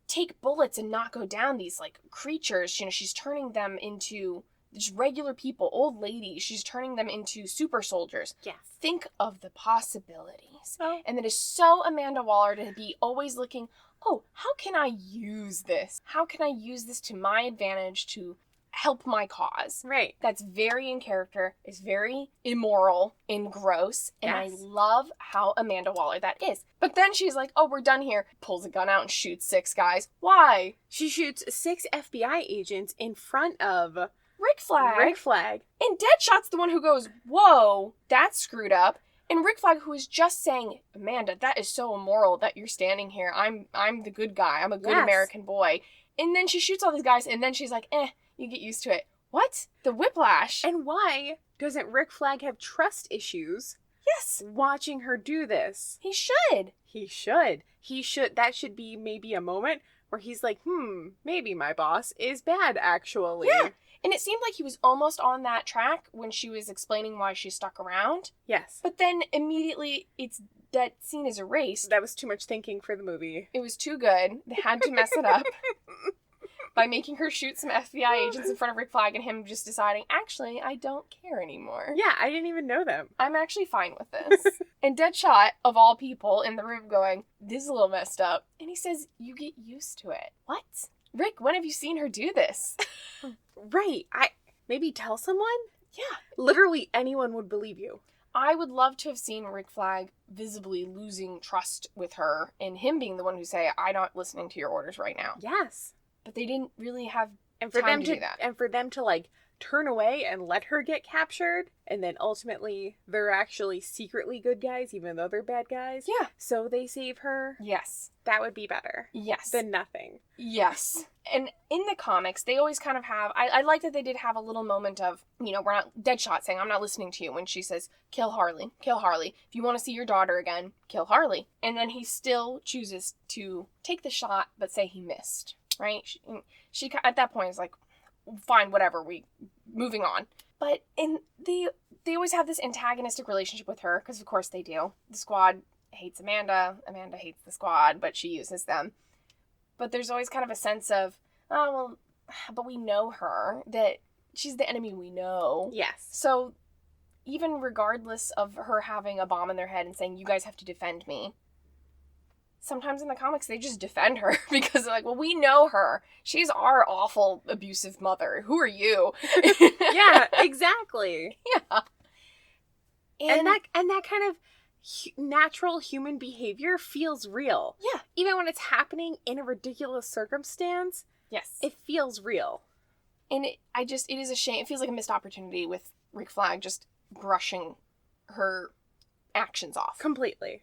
[SPEAKER 2] take bullets and not go down these like creatures. She's turning them into just regular people, old ladies. She's turning them into super soldiers.
[SPEAKER 1] Yeah.
[SPEAKER 2] Think of the possibilities.
[SPEAKER 1] Oh.
[SPEAKER 2] And that is so Amanda Waller to be always looking, oh, how can I use this? How can I use this to my advantage to help my cause?
[SPEAKER 1] Right.
[SPEAKER 2] That's very in character. It's very immoral and gross. And
[SPEAKER 1] Yes.
[SPEAKER 2] I love how Amanda Waller that is. But then she's like, oh, we're done here. Pulls a gun out and shoots 6 guys. Why?
[SPEAKER 1] She shoots 6 FBI agents in front of
[SPEAKER 2] Rick Flagg. And Deadshot's the one who goes, whoa, that's screwed up. And Rick Flagg, who is just saying, Amanda, that is so immoral that you're standing here. I'm the good guy. I'm a good American boy. And then she shoots all these guys, and then she's like, you get used to it. What? The whiplash.
[SPEAKER 1] And why doesn't Rick Flagg have trust issues?
[SPEAKER 2] Yes.
[SPEAKER 1] Watching her do this.
[SPEAKER 2] He should.
[SPEAKER 1] He should. That should be maybe a moment where he's like, maybe my boss is bad, actually.
[SPEAKER 2] Yeah. And it seemed like he was almost on that track when she was explaining why she stuck around.
[SPEAKER 1] Yes.
[SPEAKER 2] But then immediately that scene is erased.
[SPEAKER 1] That was too much thinking for the movie.
[SPEAKER 2] It was too good. They had to mess it up by making her shoot some FBI agents in front of Rick Flagg and him just deciding, actually, I don't care anymore.
[SPEAKER 1] Yeah, I didn't even know them.
[SPEAKER 2] I'm actually fine with this. And Deadshot, of all people, in the room going, this is a little messed up. And he says, you get used to it. What? Rick, when have you seen her do this?
[SPEAKER 1] Right. Maybe tell someone?
[SPEAKER 2] Yeah.
[SPEAKER 1] Literally anyone would believe you.
[SPEAKER 2] I would love to have seen Rick Flagg visibly losing trust with her and him being the one who say, I'm not listening to your orders right now.
[SPEAKER 1] Yes.
[SPEAKER 2] But they didn't really have
[SPEAKER 1] And for
[SPEAKER 2] time
[SPEAKER 1] them
[SPEAKER 2] to do that.
[SPEAKER 1] And for them to, like, turn away and let her get captured, and then ultimately they're actually secretly good guys, even though they're bad guys.
[SPEAKER 2] Yeah.
[SPEAKER 1] So they save her.
[SPEAKER 2] Yes.
[SPEAKER 1] That would be better.
[SPEAKER 2] Yes.
[SPEAKER 1] Than nothing.
[SPEAKER 2] Yes. And in the comics, they always kind of have, I like that they did have a little moment of, we're not, Deadshot saying, I'm not listening to you, when she says, kill Harley. If you want to see your daughter again, kill Harley. And then he still chooses to take the shot, but say he missed, right? She at that point is like, fine, whatever, moving on. But they always have this antagonistic relationship with her, because of course they do. The squad hates Amanda hates the squad, but she uses them. But there's always kind of a sense of, oh, well, but we know her, that she's the enemy we know.
[SPEAKER 1] Yes.
[SPEAKER 2] So even regardless of her having a bomb in their head and saying, you guys have to defend me, sometimes in the comics they just defend her because they're like, well, we know her. She's our awful, abusive mother. Who are you?
[SPEAKER 1] Yeah, exactly.
[SPEAKER 2] Yeah.
[SPEAKER 1] And that kind of natural human behavior feels real.
[SPEAKER 2] Yeah.
[SPEAKER 1] Even when it's happening in a ridiculous circumstance,
[SPEAKER 2] Yes.
[SPEAKER 1] it feels real.
[SPEAKER 2] And it is a shame. It feels like a missed opportunity with Rick Flagg just brushing her actions off.
[SPEAKER 1] Completely.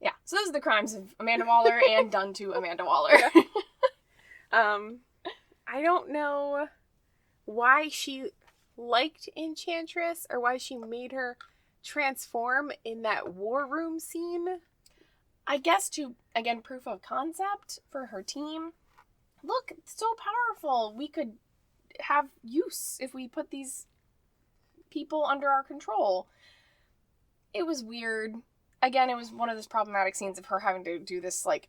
[SPEAKER 2] Yeah. So those are the crimes of Amanda Waller and done to Amanda Waller.
[SPEAKER 1] I don't know why she liked Enchantress or why she made her transform in that war room scene.
[SPEAKER 2] I guess to, again, proof of concept for her team. Look, it's so powerful. We could have use if we put these people under our control. It was weird. Again, it was one of those problematic scenes of her having to do this, like,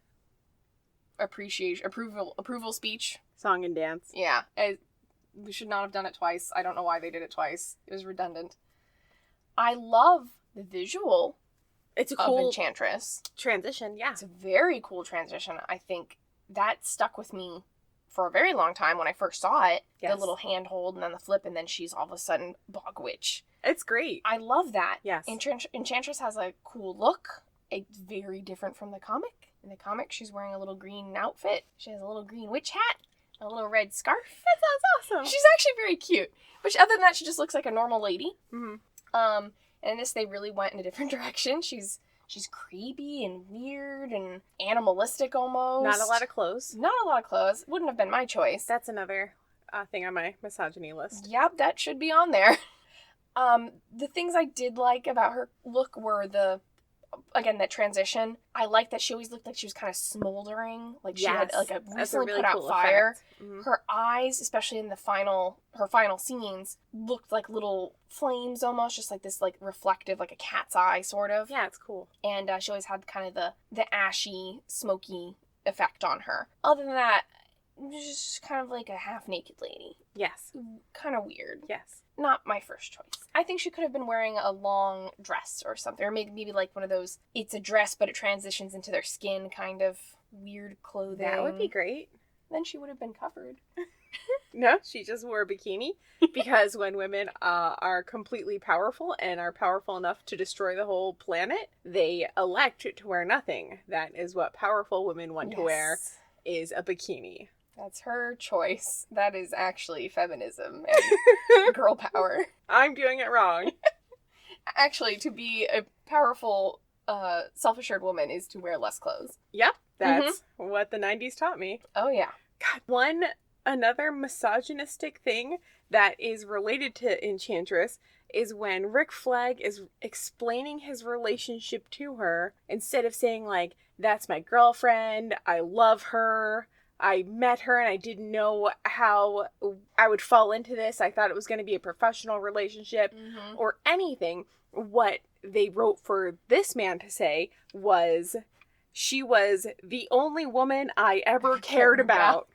[SPEAKER 2] approval speech.
[SPEAKER 1] Song and dance.
[SPEAKER 2] Yeah. We should not have done it twice. I don't know why they did it twice. It was redundant. I love the visual
[SPEAKER 1] It's a
[SPEAKER 2] of
[SPEAKER 1] cool
[SPEAKER 2] Enchantress.
[SPEAKER 1] transition, yeah.
[SPEAKER 2] It's a very cool transition. I think that stuck with me for a very long time when I first saw it.
[SPEAKER 1] Yes.
[SPEAKER 2] The little handhold and then the flip, and then she's all of a sudden Bog Witch.
[SPEAKER 1] It's great.
[SPEAKER 2] I love that.
[SPEAKER 1] Yes.
[SPEAKER 2] Enchantress has a cool look. It's very different from the comic. In the comic, she's wearing a little green outfit. She has a little green witch hat, a little red scarf.
[SPEAKER 1] That sounds awesome.
[SPEAKER 2] She's actually very cute. But other than that, she just looks like a normal lady.
[SPEAKER 1] Mm-hmm.
[SPEAKER 2] And in this, they really went in a different direction. She's creepy and weird and animalistic almost.
[SPEAKER 1] Not a lot of clothes.
[SPEAKER 2] Not a lot of clothes. Wouldn't have been my choice.
[SPEAKER 1] That's another thing on my misogyny list.
[SPEAKER 2] Yep, that should be on there. The things I did like about her look were that transition. I liked that she always looked like she was kind of smoldering. Like she had like a recently
[SPEAKER 1] really
[SPEAKER 2] put out
[SPEAKER 1] cool
[SPEAKER 2] fire.
[SPEAKER 1] Mm-hmm.
[SPEAKER 2] Her eyes, especially in her final scenes, looked like little flames almost, just like this like reflective, like a cat's eye sort of.
[SPEAKER 1] Yeah, it's cool.
[SPEAKER 2] And she always had kind of the ashy, smoky effect on her. Other than that, just kind of like a half-naked lady.
[SPEAKER 1] Yes.
[SPEAKER 2] Kind of weird.
[SPEAKER 1] Yes.
[SPEAKER 2] Not my first choice. I think she could have been wearing a long dress or something. Or maybe like one of those, it's a dress but it transitions into their skin kind of weird clothing.
[SPEAKER 1] That would be great.
[SPEAKER 2] Then she would have been covered.
[SPEAKER 1] No, she just wore a bikini. Because when women are completely powerful and are powerful enough to destroy the whole planet, they elect to wear nothing. That is what powerful women want to wear, is a bikini.
[SPEAKER 2] That's her choice. That is actually feminism and girl power.
[SPEAKER 1] I'm doing it wrong.
[SPEAKER 2] Actually, to be a powerful, self-assured woman is to wear less clothes.
[SPEAKER 1] Yep, that's what the 90s taught me.
[SPEAKER 2] Oh, yeah.
[SPEAKER 1] God, another misogynistic thing that is related to Enchantress is when Rick Flagg is explaining his relationship to her, instead of saying, like, that's my girlfriend, I love her, I met her and I didn't know how I would fall into this. I thought it was going to be a professional relationship or anything. What they wrote for this man to say was, she was the only woman I ever cared about.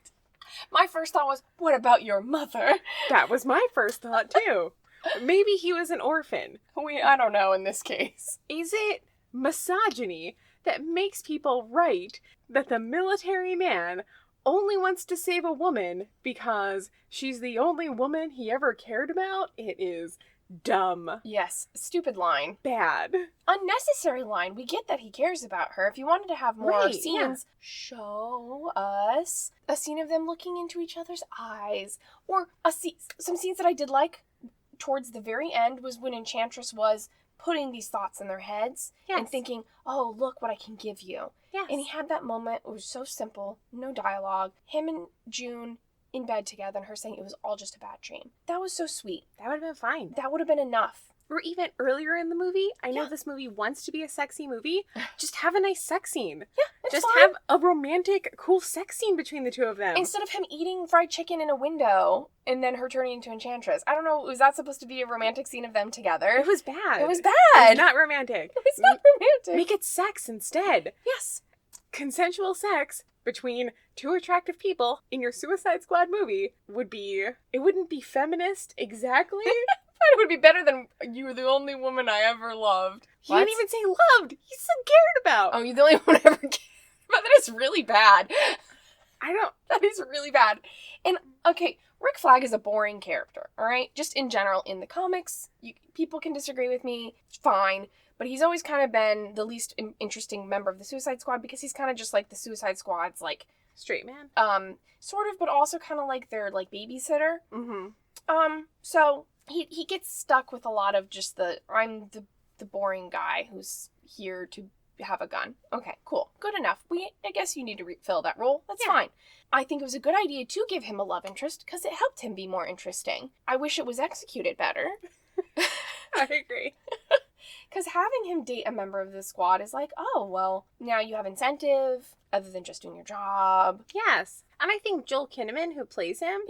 [SPEAKER 2] My first thought was, what about your mother?
[SPEAKER 1] That was my first thought too. Maybe he was an orphan.
[SPEAKER 2] I don't know in this case.
[SPEAKER 1] Is it misogyny that makes people write that the military man only wants to save a woman because she's the only woman he ever cared about? It is Dumb.
[SPEAKER 2] Yes. Stupid line.
[SPEAKER 1] Bad.
[SPEAKER 2] Unnecessary line. We get that he cares about her. If you wanted to have more scenes, show us a scene of them looking into each other's eyes. Or some scenes that I did like towards the very end was when Enchantress was putting these thoughts in their heads and thinking, oh, look what I can give you.
[SPEAKER 1] Yes.
[SPEAKER 2] And he had that moment. It was so simple. No dialogue. Him and June in bed together and her saying it was all just a bad dream. That was so sweet.
[SPEAKER 1] That would have been fine.
[SPEAKER 2] That would have been enough.
[SPEAKER 1] Or even earlier in the movie, I know this movie wants to be a sexy movie, just have a nice sex scene.
[SPEAKER 2] Yeah, it's
[SPEAKER 1] just
[SPEAKER 2] fine.
[SPEAKER 1] have a romantic, cool sex scene between the two of them.
[SPEAKER 2] Instead of him eating fried chicken in a window and then her turning into Enchantress. I don't know, was that supposed to be a romantic scene of them together?
[SPEAKER 1] It was bad.
[SPEAKER 2] It was bad.
[SPEAKER 1] It was not romantic.
[SPEAKER 2] It was not romantic.
[SPEAKER 1] Make it sex instead.
[SPEAKER 2] Yes.
[SPEAKER 1] Consensual sex between two attractive people in your Suicide Squad movie it wouldn't be feminist exactly.
[SPEAKER 2] It would be better than you were the only woman I ever loved.
[SPEAKER 1] He didn't even say loved. He said cared about.
[SPEAKER 2] Oh, you're the only one I ever cared about. That is really bad. That is really bad. And, okay, Rick Flagg is a boring character, all right? Just in general, in the comics, people can disagree with me, fine. But he's always kind of been the least interesting member of the Suicide Squad because he's kind of just like the Suicide Squad's, like...
[SPEAKER 1] straight man?
[SPEAKER 2] Sort of, but also kind of like their, like, babysitter.
[SPEAKER 1] Mm-hmm.
[SPEAKER 2] So... He gets stuck with a lot of just I'm the boring guy who's here to have a gun. Okay, cool. Good enough. I guess you need to fill that role. That's fine. I think it was a good idea to give him a love interest because it helped him be more interesting. I wish it was executed better.
[SPEAKER 1] I agree.
[SPEAKER 2] Because having him date a member of the squad is like, oh, well, now you have incentive other than just doing your job.
[SPEAKER 1] Yes. And I think Joel Kinnaman, who plays him,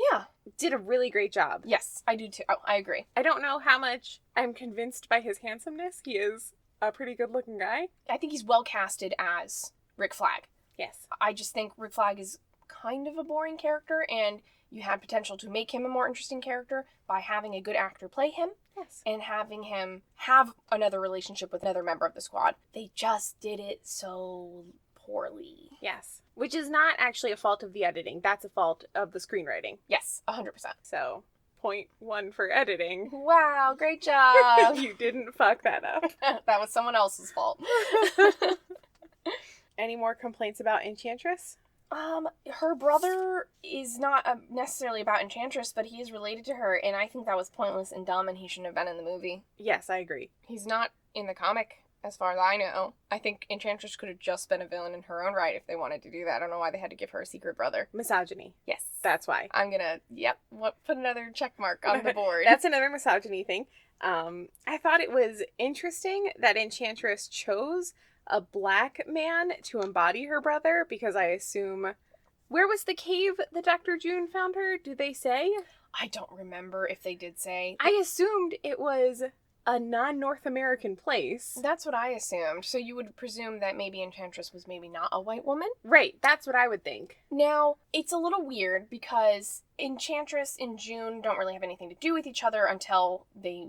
[SPEAKER 1] did a really great job.
[SPEAKER 2] Yes, I do too. Oh, I agree.
[SPEAKER 1] I don't know how much I'm convinced by his handsomeness. He is a pretty good-looking guy.
[SPEAKER 2] I think he's well casted as Rick Flagg.
[SPEAKER 1] Yes.
[SPEAKER 2] I just think Rick Flagg is kind of a boring character, and you had potential to make him a more interesting character by having a good actor play him.
[SPEAKER 1] Yes.
[SPEAKER 2] And having him have another relationship with another member of the squad. They just did it so poorly.
[SPEAKER 1] Yes. Which is not actually a fault of the editing. That's a fault of the screenwriting.
[SPEAKER 2] Yes, 100%.
[SPEAKER 1] So, 0.1 for editing.
[SPEAKER 2] Wow, great job.
[SPEAKER 1] You didn't fuck that up.
[SPEAKER 2] That was someone else's fault.
[SPEAKER 1] Any more complaints about Enchantress?
[SPEAKER 2] Her brother is not necessarily about Enchantress, but he is related to her, and I think that was pointless and dumb, and he shouldn't have been in the movie.
[SPEAKER 1] Yes, I agree.
[SPEAKER 2] He's not in the comic, as far as I know. I think Enchantress could have just been a villain in her own right if they wanted to do that. I don't know why they had to give her a secret brother.
[SPEAKER 1] Misogyny.
[SPEAKER 2] Yes.
[SPEAKER 1] That's why.
[SPEAKER 2] I'm gonna, put another check mark on the board.
[SPEAKER 1] That's another misogyny thing. I thought it was interesting that Enchantress chose a black man to embody her brother, because I assume... Where was the cave that Dr. June found her? Do they say?
[SPEAKER 2] I don't remember if they did say.
[SPEAKER 1] I assumed it was a non-North American place.
[SPEAKER 2] That's what I assumed. So you would presume that maybe Enchantress was maybe not a white woman?
[SPEAKER 1] Right, that's what I would think.
[SPEAKER 2] Now, it's a little weird because Enchantress and June don't really have anything to do with each other until they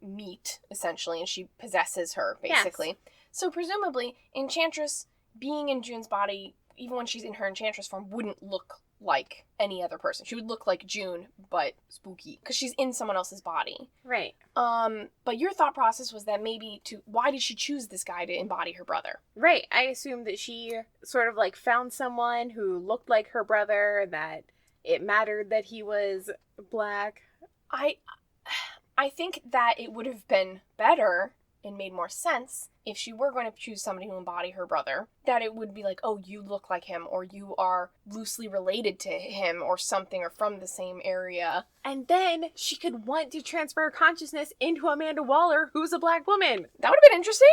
[SPEAKER 2] meet, essentially, and she possesses her, basically. Yes. So presumably, Enchantress being in June's body, even when she's in her Enchantress form, wouldn't look like any other person. She would look like June, but spooky, because she's in someone else's body.
[SPEAKER 1] Right.
[SPEAKER 2] But your thought process was that why did she choose this guy to embody her brother?
[SPEAKER 1] Right. I assumed that she sort of like found someone who looked like her brother, that it mattered that he was black.
[SPEAKER 2] I think that it would have been better and made more sense if she were going to choose somebody to embody her brother, that it would be like, oh, you look like him, or you are loosely related to him, or something, or from the same area.
[SPEAKER 1] And then she could want to transfer her consciousness into Amanda Waller, who's a black woman.
[SPEAKER 2] That would have been interesting.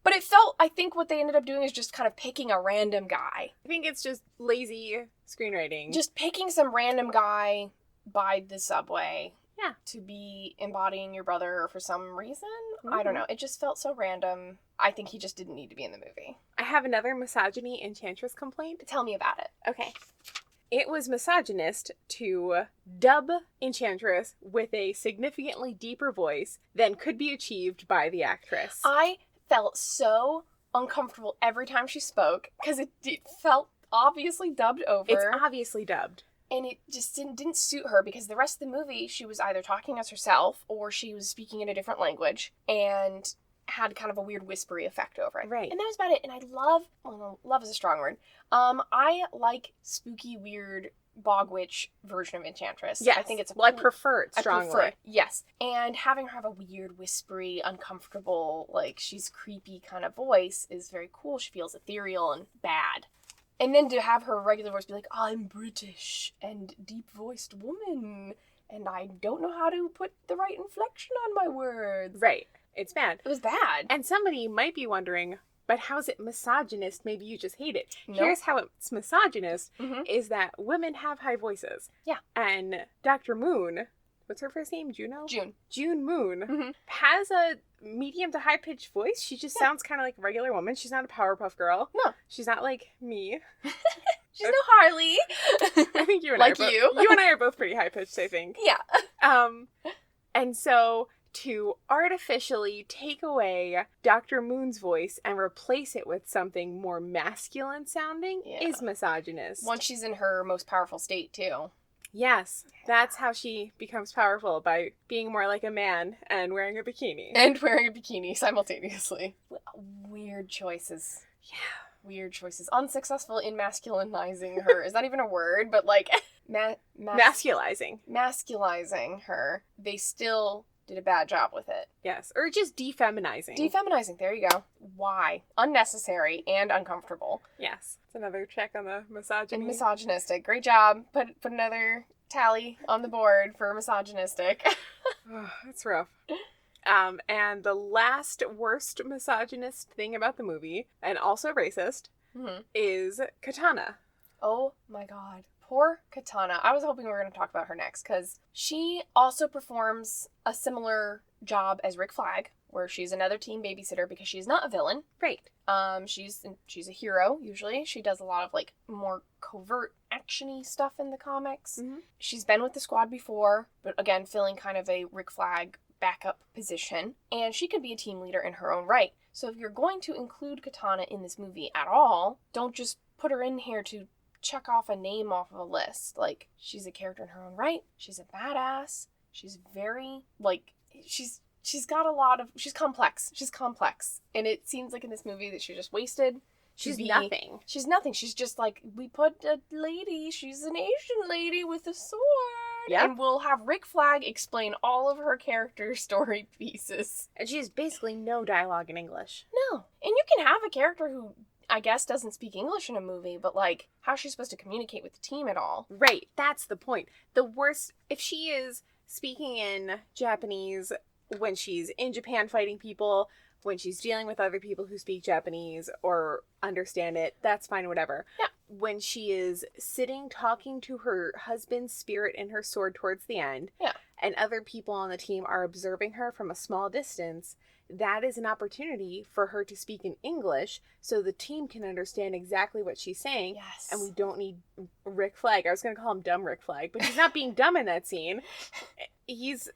[SPEAKER 2] But I think what they ended up doing is just kind of picking a random guy.
[SPEAKER 1] I think it's just lazy screenwriting.
[SPEAKER 2] Just picking some random guy by the subway.
[SPEAKER 1] Yeah.
[SPEAKER 2] To be embodying your brother for some reason.
[SPEAKER 1] Mm-hmm.
[SPEAKER 2] I don't know. It just felt so random. I think he just didn't need to be in the movie.
[SPEAKER 1] I have another misogyny Enchantress complaint.
[SPEAKER 2] Tell me about it.
[SPEAKER 1] Okay. It was misogynist to dub Enchantress with a significantly deeper voice than could be achieved by the actress.
[SPEAKER 2] I felt so uncomfortable every time she spoke because it felt obviously dubbed over.
[SPEAKER 1] It's obviously dubbed.
[SPEAKER 2] And it just didn't suit her because the rest of the movie, she was either talking as herself or she was speaking in a different language and had kind of a weird whispery effect over it.
[SPEAKER 1] Right.
[SPEAKER 2] And that was about it. And I love is a strong word. I like spooky, weird bog witch version of Enchantress.
[SPEAKER 1] Yes.
[SPEAKER 2] I think it's
[SPEAKER 1] I prefer it strongly.
[SPEAKER 2] I prefer it, yes. And having her have a weird, whispery, uncomfortable, like she's creepy kind of voice is very cool. She feels ethereal and bad. And then to have her regular voice be like, I'm British and deep-voiced woman, and I don't know how to put the right inflection on my words.
[SPEAKER 1] Right. It's bad.
[SPEAKER 2] It was bad.
[SPEAKER 1] And somebody might be wondering, but how's it misogynist? Maybe you just hate it.
[SPEAKER 2] Nope.
[SPEAKER 1] Here's how it's misogynist,
[SPEAKER 2] Mhm.
[SPEAKER 1] is that women have high voices.
[SPEAKER 2] Yeah.
[SPEAKER 1] And Dr. Moon, what's her first name? Juno? June Moon,
[SPEAKER 2] Mhm.
[SPEAKER 1] has a medium to high-pitched voice. She just sounds kind of like a regular woman. She's not a Powerpuff Girl.
[SPEAKER 2] No.
[SPEAKER 1] She's not like me.
[SPEAKER 2] She's no Harley.
[SPEAKER 1] I think you and
[SPEAKER 2] Like
[SPEAKER 1] I are
[SPEAKER 2] you.
[SPEAKER 1] you and I are both pretty high-pitched, I think.
[SPEAKER 2] Yeah.
[SPEAKER 1] And so to artificially take away Dr. Moon's voice and replace it with something more masculine sounding is misogynist.
[SPEAKER 2] Once she's in her most powerful state, too.
[SPEAKER 1] Yes, that's how she becomes powerful, by being more like a man and wearing a bikini.
[SPEAKER 2] And wearing a bikini simultaneously. Weird choices.
[SPEAKER 1] Yeah.
[SPEAKER 2] Weird choices. Unsuccessful in masculinizing her. Is that even a word? But like,
[SPEAKER 1] Masculizing.
[SPEAKER 2] Masculizing her. They still did a bad job with it.
[SPEAKER 1] Yes, or just defeminizing.
[SPEAKER 2] Defeminizing, there you go. Why? Unnecessary and uncomfortable.
[SPEAKER 1] Yes. It's another check on the misogyny.
[SPEAKER 2] And misogynistic. Great job. Put another tally on the board for misogynistic.
[SPEAKER 1] That's rough. And the last worst misogynist thing about the movie, and also racist, is Katana.
[SPEAKER 2] Oh my god. Poor Katana. I was hoping we were going to talk about her next, because she also performs a similar job as Rick Flagg, where she's another teen babysitter because she's not a villain.
[SPEAKER 1] Right.
[SPEAKER 2] She's a hero, usually. She does a lot of, like, more covert, action-y stuff in the comics.
[SPEAKER 1] Mm-hmm.
[SPEAKER 2] She's been with the squad before, but again, filling kind of a Rick Flagg backup position. And she could be a team leader in her own right. So if you're going to include Katana in this movie at all, don't just put her in here to check off a name off of a list. Like, she's a character in her own right. She's a badass. She's very, like, she's got a lot of, she's complex. She's complex. And it seems like in this movie that she just wasted.
[SPEAKER 1] She's nothing.
[SPEAKER 2] She's nothing. She's just like, we put a lady, she's an Asian lady with a sword.
[SPEAKER 1] Yep.
[SPEAKER 2] And we'll have Rick Flagg explain all of her character story pieces.
[SPEAKER 1] And she has basically no dialogue in English.
[SPEAKER 2] No. And you can have a character who, I guess, doesn't speak English in a movie, but, like, how's she supposed to communicate with the team at all?
[SPEAKER 1] Right. That's the point. The worst, if she is speaking in Japanese when she's in Japan fighting people, when she's dealing with other people who speak Japanese or understand it, that's fine, whatever.
[SPEAKER 2] Yeah.
[SPEAKER 1] When she is sitting talking to her husband's spirit in her sword towards the end, and other people on the team are observing her from a small distance, that is an opportunity for her to speak in English so the team can understand exactly what she's saying.
[SPEAKER 2] Yes.
[SPEAKER 1] And we don't need Rick Flagg. I was going to call him Dumb Rick Flagg, but he's not being dumb in that scene. He's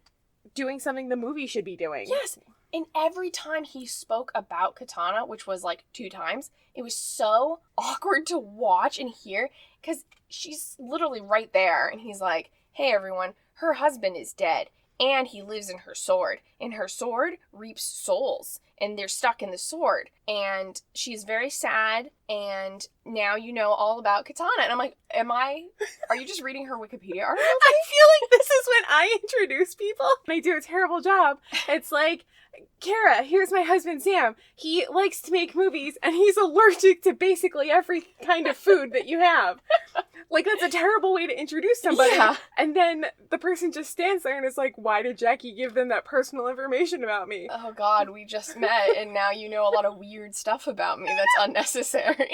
[SPEAKER 1] doing something the movie should be doing.
[SPEAKER 2] Yes. And every time he spoke about Katana, which was like 2 times, it was so awkward to watch and hear because she's literally right there. And he's like, hey, everyone, her husband is dead. And he lives in her sword. And her sword reaps souls. And they're stuck in the sword. And she's very sad. And now you know all about Katana. And I'm like, are you just reading her Wikipedia article?
[SPEAKER 1] I feel like this is when I introduce people and I do a terrible job. It's like, Kara, here's my husband Sam. He likes to make movies and he's allergic to basically every kind of food that you have. Like, that's a terrible way to introduce somebody.
[SPEAKER 2] Yeah.
[SPEAKER 1] And then the person just stands there and is like, why did Jackie give them that personal information about me?
[SPEAKER 2] Oh God, we just met and now you know a lot of weird stuff about me that's unnecessary.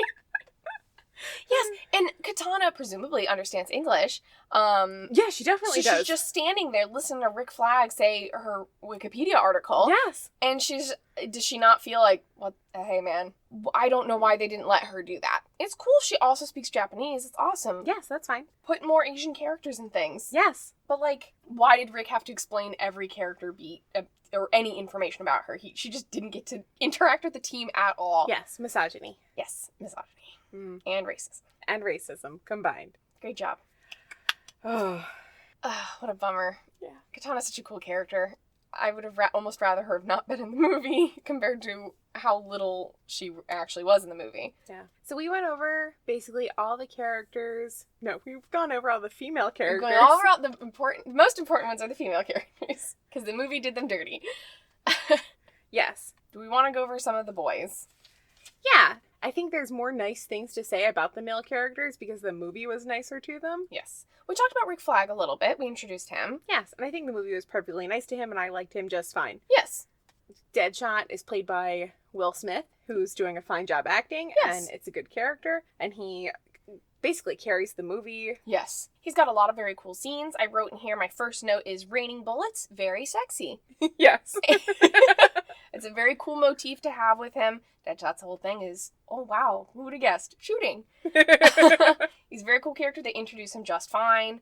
[SPEAKER 2] Yes, and Katana presumably understands English.
[SPEAKER 1] Yeah, she definitely does.
[SPEAKER 2] She's just standing there listening to Rick Flagg say her Wikipedia article.
[SPEAKER 1] Yes.
[SPEAKER 2] And does she not feel like, what, hey man, I don't know why they didn't let her do that. It's cool she also speaks Japanese. It's awesome.
[SPEAKER 1] Yes, that's fine.
[SPEAKER 2] Put more Asian characters in things.
[SPEAKER 1] Yes.
[SPEAKER 2] But, like, why did Rick have to explain every character beat or any information about her? She just didn't get to interact with the team at all.
[SPEAKER 1] Yes, misogyny.
[SPEAKER 2] Yes, misogyny. And racism.
[SPEAKER 1] And racism combined.
[SPEAKER 2] Great job.
[SPEAKER 1] Oh.
[SPEAKER 2] What a bummer.
[SPEAKER 1] Yeah.
[SPEAKER 2] Katana's such a cool character. I would have almost rather her have not been in the movie compared to how little she actually was in the movie.
[SPEAKER 1] Yeah. So we went over basically all the characters. No, we've gone over all the female characters.
[SPEAKER 2] Going all around the most important ones are the female characters because the movie did them dirty.
[SPEAKER 1] Yes.
[SPEAKER 2] Do we want to go over some of the boys?
[SPEAKER 1] Yeah. I think there's more nice things to say about the male characters because the movie was nicer to them.
[SPEAKER 2] Yes. We talked about Rick Flagg a little bit. We introduced him.
[SPEAKER 1] Yes, and I think the movie was perfectly nice to him, and I liked him just fine.
[SPEAKER 2] Yes.
[SPEAKER 1] Deadshot is played by Will Smith, who's doing a fine job acting,
[SPEAKER 2] Yes.
[SPEAKER 1] and it's a good character, and he basically carries the movie.
[SPEAKER 2] Yes. He's got a lot of very cool scenes. I wrote in here, my first note is raining bullets, very sexy.
[SPEAKER 1] Yes.
[SPEAKER 2] It's a very cool motif to have with him. Deadshot's whole thing is, oh wow, who would have guessed? Shooting. He's a very cool character. They introduce him just fine.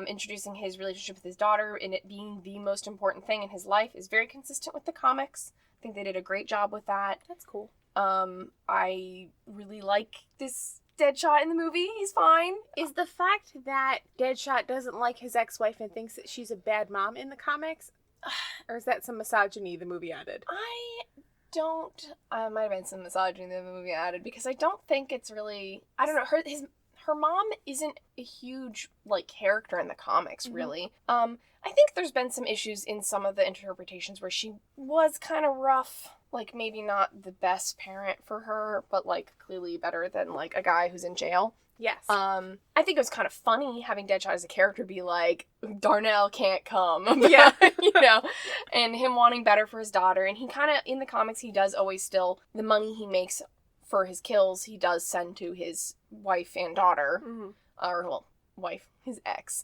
[SPEAKER 2] Introducing his relationship with his daughter and it being the most important thing in his life is very consistent with the comics. I think they did a great job with that.
[SPEAKER 1] That's cool.
[SPEAKER 2] I really like this Deadshot in the movie. He's fine.
[SPEAKER 1] Is the fact that Deadshot doesn't like his ex-wife and thinks that she's a bad mom in the comics? Or is that some misogyny the movie added?
[SPEAKER 2] I might have been some misogyny the movie added because I don't think it's really, I don't know, her mom isn't a huge, like, character in the comics, really. I think there's been some issues in some of the interpretations where she was kind of rough, like, maybe not the best parent for her, but, like, clearly better than, like, a guy who's in jail.
[SPEAKER 1] Yes.
[SPEAKER 2] I think it was kind of funny having Deadshot as a character be like, Darnell can't come.
[SPEAKER 1] Yeah.
[SPEAKER 2] You know, and him wanting better for his daughter. And he kind of, in the comics, he does always still, the money he makes for his kills, he does send to his wife and daughter.
[SPEAKER 1] Mm-hmm.
[SPEAKER 2] Or, well, wife, his ex.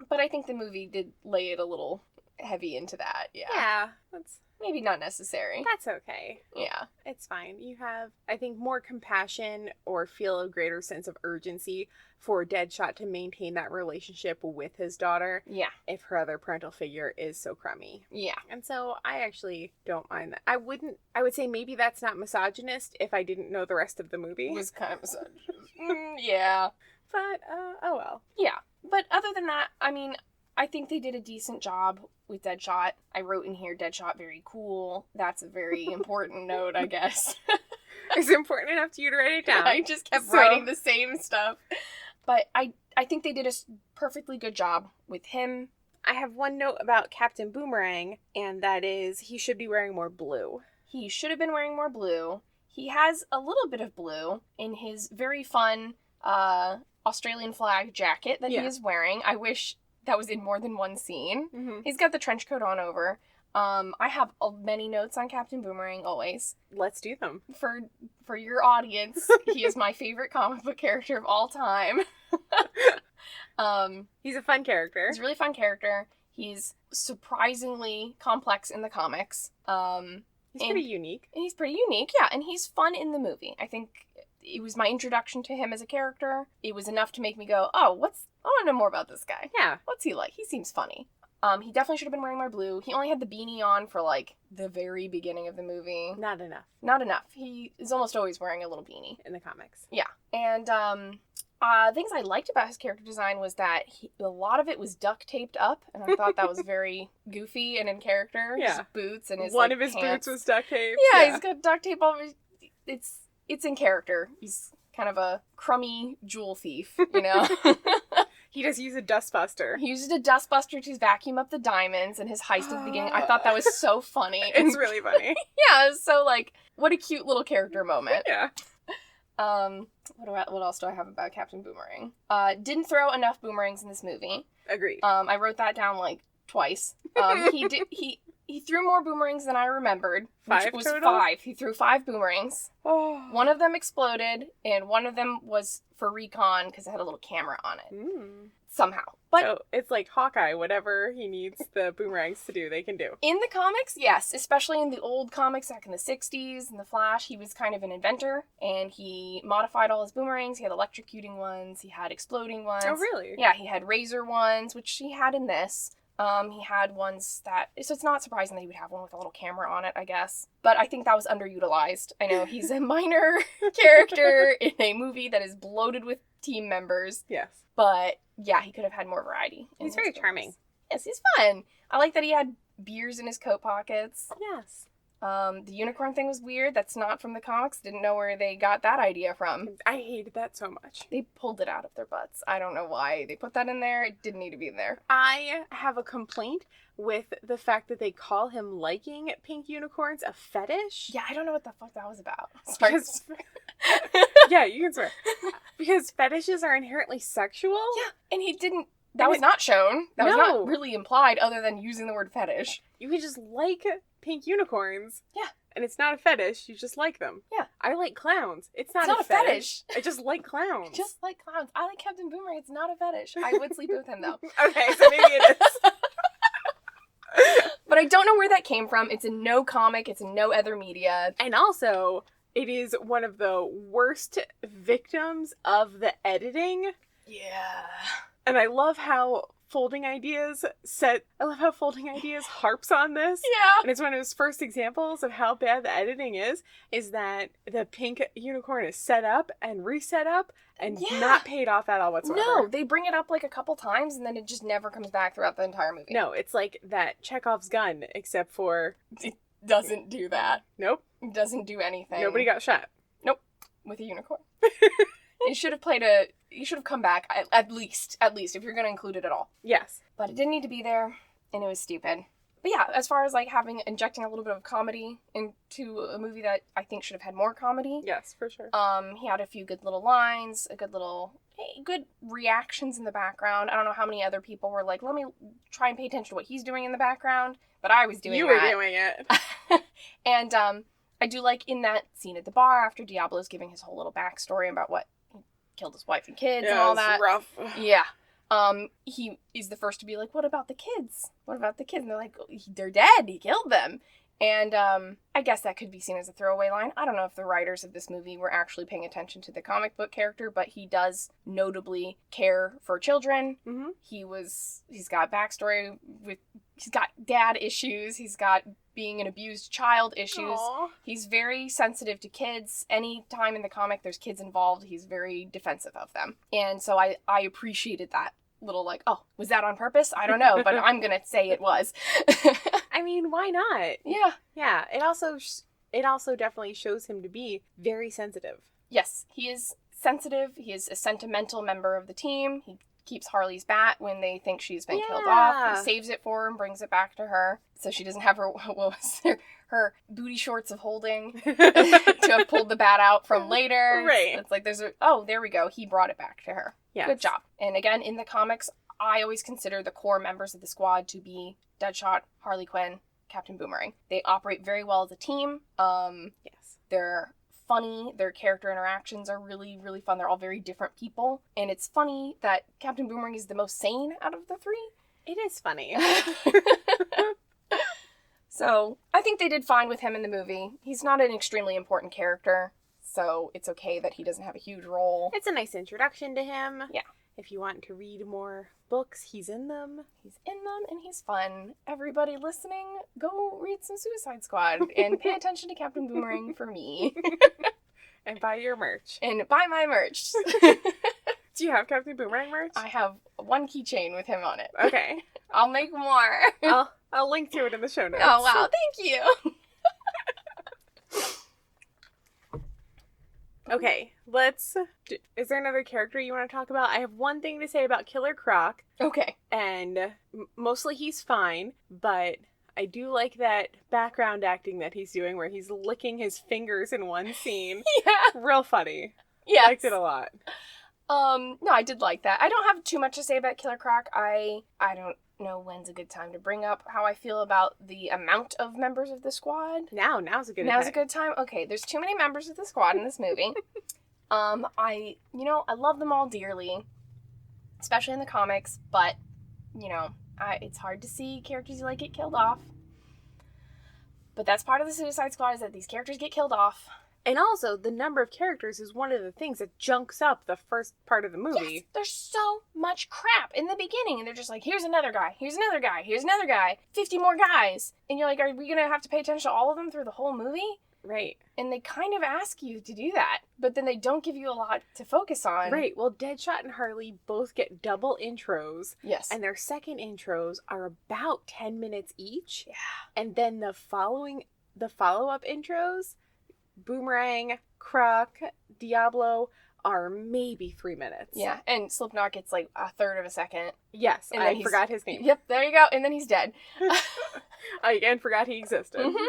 [SPEAKER 2] But I think the movie did lay it a little heavy into that. Yeah.
[SPEAKER 1] Yeah. That's
[SPEAKER 2] maybe not necessary.
[SPEAKER 1] That's okay.
[SPEAKER 2] Yeah.
[SPEAKER 1] It's fine. You have, I think, more compassion or feel a greater sense of urgency for Deadshot to maintain that relationship with his daughter.
[SPEAKER 2] Yeah.
[SPEAKER 1] If her other parental figure is so crummy.
[SPEAKER 2] Yeah.
[SPEAKER 1] And so I actually don't mind that. I would say maybe that's not misogynist if I didn't know the rest of the movie.
[SPEAKER 2] It was kind of misogynist. Yeah.
[SPEAKER 1] But, oh well.
[SPEAKER 2] Yeah. But other than that, I mean, I think they did a decent job with Deadshot. I wrote in here, Deadshot very cool. That's a very important note, I guess.
[SPEAKER 1] It's important enough to you to write it down.
[SPEAKER 2] I just kept writing the same stuff. But I think they did a perfectly good job with him.
[SPEAKER 1] I have one note about Captain Boomerang, and that is he should be wearing more blue.
[SPEAKER 2] He should have been wearing more blue. He has a little bit of blue in his very fun Australian flag jacket that he is wearing. I wish that was in more than one scene. Mm-hmm. He's got the trench coat on over. I have many notes on Captain Boomerang always.
[SPEAKER 1] Let's do them.
[SPEAKER 2] For your audience, he is my favorite comic book character of all time.
[SPEAKER 1] He's a fun character.
[SPEAKER 2] He's a really fun character. He's surprisingly complex in the comics.
[SPEAKER 1] He's pretty unique.
[SPEAKER 2] And he's pretty unique, yeah. And he's fun in the movie. I think it was my introduction to him as a character. It was enough to make me go, I want to know more about this guy.
[SPEAKER 1] Yeah.
[SPEAKER 2] What's he like? He seems funny. He definitely should have been wearing more blue. He only had the beanie on for, like, the very beginning of the movie.
[SPEAKER 1] Not enough.
[SPEAKER 2] Not enough. He is almost always wearing a little beanie.
[SPEAKER 1] In the comics.
[SPEAKER 2] Yeah. And, things I liked about his character design was that a lot of it was duct taped up, and I thought that was very goofy and in character.
[SPEAKER 1] Yeah.
[SPEAKER 2] His boots and his,
[SPEAKER 1] one of his pants. Boots was duct taped.
[SPEAKER 2] Yeah, he's got duct tape all over his... It's in character. He's kind of a crummy jewel thief, you know?
[SPEAKER 1] He just used a dustbuster.
[SPEAKER 2] He uses a dustbuster to vacuum up the diamonds in his heist at the beginning. I thought that was so funny.
[SPEAKER 1] It's really funny.
[SPEAKER 2] Yeah, it was so, like, what a cute little character moment.
[SPEAKER 1] Yeah.
[SPEAKER 2] What else do I have about Captain Boomerang? Didn't throw enough boomerangs in this movie.
[SPEAKER 1] Agreed.
[SPEAKER 2] I wrote that down, like, twice. He threw more boomerangs than I remembered. Which was
[SPEAKER 1] total?
[SPEAKER 2] 5. He threw 5 boomerangs.
[SPEAKER 1] Oh.
[SPEAKER 2] One of them exploded, and one of them was for recon because it had a little camera on it. Somehow. But
[SPEAKER 1] so it's like Hawkeye, whatever he needs the boomerangs to do, they can do.
[SPEAKER 2] In the comics, yes. Especially in the old comics back in the 60s, in The Flash, he was kind of an inventor, and he modified all his boomerangs. He had electrocuting ones, he had exploding ones.
[SPEAKER 1] Oh, really?
[SPEAKER 2] Yeah, he had razor ones, which he had in this. He had ones that, so it's not surprising that he would have one with a little camera on it, I guess. But I think that was underutilized. I know he's a minor character in a movie that is bloated with team members.
[SPEAKER 1] Yes.
[SPEAKER 2] But yeah, he could have had more variety.
[SPEAKER 1] He's very charming.
[SPEAKER 2] Yes, he's fun. I like that he had beers in his coat pockets.
[SPEAKER 1] Yes.
[SPEAKER 2] The unicorn thing was weird. That's not from the comics. Didn't know where they got that idea from.
[SPEAKER 1] I hated that so much.
[SPEAKER 2] They pulled it out of their butts. I don't know why they put that in there. It didn't need to be in there.
[SPEAKER 1] I have a complaint with the fact that they call him liking pink unicorns a fetish.
[SPEAKER 2] Yeah, I don't know what the fuck that was about. Sorry.
[SPEAKER 1] Yeah, you can swear. Because fetishes are inherently sexual.
[SPEAKER 2] Yeah, and he didn't. That was not shown. That was
[SPEAKER 1] No.
[SPEAKER 2] not really implied other than using the word fetish.
[SPEAKER 1] You can just like pink unicorns.
[SPEAKER 2] Yeah.
[SPEAKER 1] And it's not a fetish. You just like them.
[SPEAKER 2] Yeah.
[SPEAKER 1] I like clowns. It's not
[SPEAKER 2] a fetish.
[SPEAKER 1] I just like clowns.
[SPEAKER 2] Just like clowns. I like Captain Boomerang. It's not a fetish. I would sleep with him, though.
[SPEAKER 1] Okay, so maybe it is.
[SPEAKER 2] But I don't know where that came from. It's in no comic. It's in no other media.
[SPEAKER 1] And also, it is one of the worst victims of the editing.
[SPEAKER 2] Yeah.
[SPEAKER 1] And I love how Folding Ideas harps on this.
[SPEAKER 2] Yeah.
[SPEAKER 1] And it's one of his first examples of how bad the editing is that the pink unicorn is set up and reset up and not paid off at all whatsoever.
[SPEAKER 2] No, they bring it up like a couple times and then it just never comes back throughout the entire movie.
[SPEAKER 1] No, it's like that Chekhov's gun, except for...
[SPEAKER 2] It doesn't do that.
[SPEAKER 1] Nope.
[SPEAKER 2] It doesn't do anything.
[SPEAKER 1] Nobody got shot.
[SPEAKER 2] Nope. With a unicorn. You should have come back, at least, if you're going to include it at all.
[SPEAKER 1] Yes.
[SPEAKER 2] But it didn't need to be there, and it was stupid. But yeah, as far as, like, injecting a little bit of comedy into a movie that I think should have had more comedy.
[SPEAKER 1] Yes, for sure.
[SPEAKER 2] He had a few good little lines, good reactions in the background. I don't know how many other people were like, let me try and pay attention to what he's doing in the background, but I was doing that.
[SPEAKER 1] You were doing it.
[SPEAKER 2] And, I do like in that scene at the bar after Diablo's giving his whole little backstory about what killed his wife and kids and all that.
[SPEAKER 1] Rough.
[SPEAKER 2] Yeah. He is the first to be like, what about the kids? What about the kids? And they're like, they're dead. He killed them. And I guess that could be seen as a throwaway line. I don't know if the writers of this movie were actually paying attention to the comic book character, but he does notably care for children.
[SPEAKER 1] Mm-hmm.
[SPEAKER 2] He's got backstory he's got dad issues. He's got being an abused child issues.
[SPEAKER 1] Aww.
[SPEAKER 2] He's very sensitive to kids. Any time in the comic there's kids involved, he's very defensive of them. And so I appreciated that little was that on purpose? I don't know, but I'm going to say it was.
[SPEAKER 1] I mean, why not?
[SPEAKER 2] Yeah.
[SPEAKER 1] Yeah, it also definitely shows him to be very sensitive.
[SPEAKER 2] Yes, he is sensitive. He is a sentimental member of the team. He keeps Harley's bat when they think she's been killed off. He saves it for her and brings it back to her. So she doesn't have her booty shorts of holding to have pulled the bat out from later.
[SPEAKER 1] Right.
[SPEAKER 2] It's like there we go. He brought it back to her.
[SPEAKER 1] Yes.
[SPEAKER 2] Good job. And again, in the comics, I always consider the core members of the squad to be Deadshot, Harley Quinn, Captain Boomerang. They operate very well as a team.
[SPEAKER 1] Yes.
[SPEAKER 2] They're funny. Their character interactions are really, really fun. They're all very different people. And it's funny that Captain Boomerang is the most sane out of the three.
[SPEAKER 1] It is funny.
[SPEAKER 2] So, I think they did fine with him in the movie. He's not an extremely important character, so it's okay that he doesn't have a huge role.
[SPEAKER 1] It's a nice introduction to him.
[SPEAKER 2] Yeah.
[SPEAKER 1] If you want to read more books, he's in them.
[SPEAKER 2] He's in them, and he's fun. Everybody listening, go read some Suicide Squad, and pay attention to Captain Boomerang for me.
[SPEAKER 1] And buy your merch.
[SPEAKER 2] And buy my merch.
[SPEAKER 1] Do you have Captain Boomerang merch?
[SPEAKER 2] I have one keychain with him on it.
[SPEAKER 1] Okay.
[SPEAKER 2] I'll make more.
[SPEAKER 1] I'll link to it in the show notes.
[SPEAKER 2] Oh, wow. Thank you.
[SPEAKER 1] Okay, is there another character you want to talk about? I have one thing to say about Killer Croc.
[SPEAKER 2] Okay.
[SPEAKER 1] And mostly he's fine, but I do like that background acting that he's doing where he's licking his fingers in one scene.
[SPEAKER 2] Yeah.
[SPEAKER 1] Real funny.
[SPEAKER 2] Yeah.
[SPEAKER 1] I liked it a lot.
[SPEAKER 2] No, I did like that. I don't have too much to say about Killer Croc. I don't know when's a good time to bring up how I feel about the amount of members of the squad.
[SPEAKER 1] Now's a good time.
[SPEAKER 2] Now's a good time? Okay, there's too many members of the squad in this movie. I love them all dearly, especially in the comics, but, it's hard to see characters you like get killed off. But that's part of the Suicide Squad, is that these characters get killed off.
[SPEAKER 1] And also, the number of characters is one of the things that junks up the first part of the movie.
[SPEAKER 2] Yes, there's so much crap in the beginning, and they're just like, here's another guy, here's another guy, here's another guy, 50 more guys. And you're like, are we going to have to pay attention to all of them through the whole movie?
[SPEAKER 1] Right.
[SPEAKER 2] And they kind of ask you to do that, but then they don't give you a lot to focus on.
[SPEAKER 1] Right. Well, Deadshot and Harley both get double intros.
[SPEAKER 2] Yes.
[SPEAKER 1] And their second intros are about 10 minutes each.
[SPEAKER 2] Yeah.
[SPEAKER 1] And then the follow-up intros, Boomerang, Croc, Diablo, are maybe 3 minutes.
[SPEAKER 2] Yeah, and Slipknot gets like a third of a second.
[SPEAKER 1] Yes, and I forgot his name.
[SPEAKER 2] Yep, there you go, and then he's dead.
[SPEAKER 1] I again forgot he existed.
[SPEAKER 2] Mm-hmm.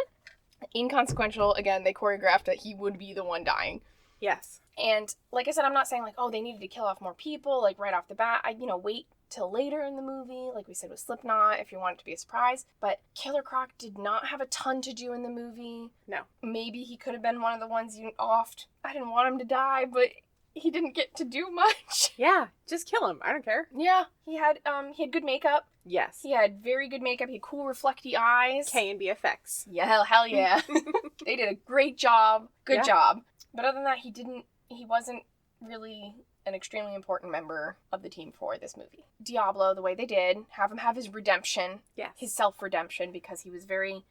[SPEAKER 2] Inconsequential, again, they choreographed that he would be the one dying.
[SPEAKER 1] Yes.
[SPEAKER 2] And like I said, I'm not saying like, oh, they needed to kill off more people, like right off the bat. Wait till later in the movie, like we said with Slipknot, if you want it to be a surprise. But Killer Croc did not have a ton to do in the movie.
[SPEAKER 1] No. Maybe
[SPEAKER 2] he could have been one of the ones you offed. I didn't want him to die, but he didn't get to do much.
[SPEAKER 1] Yeah, just kill him. I don't care.
[SPEAKER 2] Yeah, he had good makeup.
[SPEAKER 1] Yes.
[SPEAKER 2] He had very good makeup. He had cool reflecty eyes.
[SPEAKER 1] K&B effects.
[SPEAKER 2] Yeah, hell yeah. They did a great job. Good job. But other than that, he wasn't really an extremely important member of the team for this movie. Diablo, the way they did, have him have his redemption.
[SPEAKER 1] Yes.
[SPEAKER 2] His self-redemption, because he was very,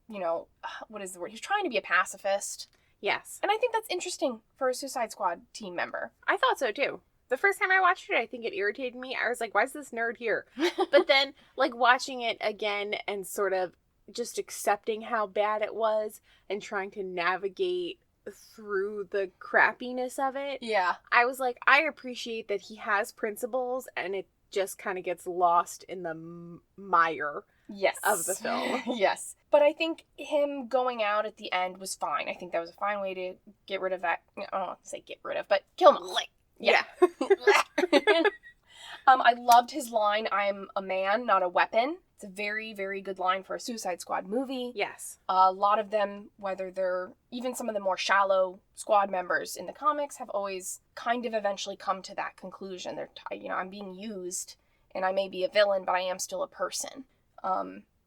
[SPEAKER 2] what is the word? He was trying to be a pacifist.
[SPEAKER 1] Yes.
[SPEAKER 2] And I think that's interesting for a Suicide Squad team member.
[SPEAKER 1] I thought so too. The first time I watched it, I think it irritated me. I was like, why is this nerd here? But then, like, watching it again and sort of just accepting how bad it was and trying to navigate through the crappiness of it.
[SPEAKER 2] Yeah.
[SPEAKER 1] I was like, I appreciate that he has principles and it just kind of gets lost in the mire of the film.
[SPEAKER 2] Yes. But I think him going out at the end was fine. I think that was a fine way to get rid of that. I don't want to say get rid of, but kill him.
[SPEAKER 1] Yeah.
[SPEAKER 2] I loved his line, I'm a man, not a weapon. It's a very, very good line for a Suicide Squad movie.
[SPEAKER 1] Yes.
[SPEAKER 2] A lot of them, whether they're even some of the more shallow squad members in the comics, have always kind of eventually come to that conclusion. They're, I'm being used and I may be a villain, but I am still a person.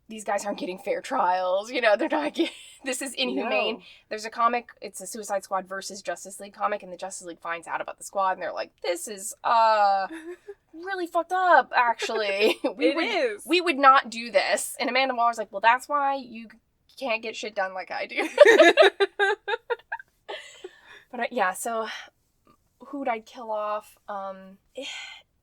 [SPEAKER 2] These guys aren't getting fair trials. They're not getting... This is inhumane. No. There's a comic, it's a Suicide Squad versus Justice League comic, and the Justice League finds out about the squad, and they're like, this is, really fucked up, actually. We would not do this. And Amanda Waller's like, well, that's why you can't get shit done like I do. But, so who'd I kill off?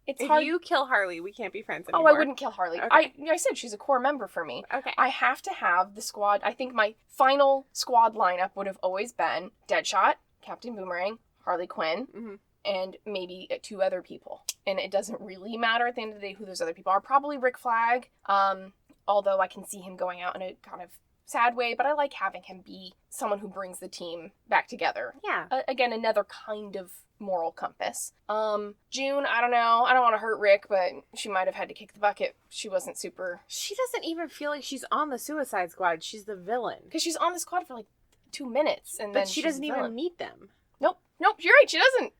[SPEAKER 2] It's hard.
[SPEAKER 1] If you kill Harley, we can't be friends anymore.
[SPEAKER 2] Oh, I wouldn't kill Harley. Okay. I said she's a core member for me.
[SPEAKER 1] Okay.
[SPEAKER 2] I have to have the squad. I think my final squad lineup would have always been Deadshot, Captain Boomerang, Harley Quinn, and maybe 2 other people. And it doesn't really matter at the end of the day who those other people are. Probably Rick Flagg, although I can see him going out in a kind of sad way, but I like having him be someone who brings the team back together.
[SPEAKER 1] Yeah.
[SPEAKER 2] Again, another kind of moral compass. June, I don't know. I don't want to hurt Rick, but she might have had to kick the bucket. She wasn't super...
[SPEAKER 1] She doesn't even feel like she's on the Suicide Squad. She's the villain.
[SPEAKER 2] Because she's on the squad for like 2 minutes, and then
[SPEAKER 1] she doesn't even meet them.
[SPEAKER 2] Nope, you're right, she doesn't.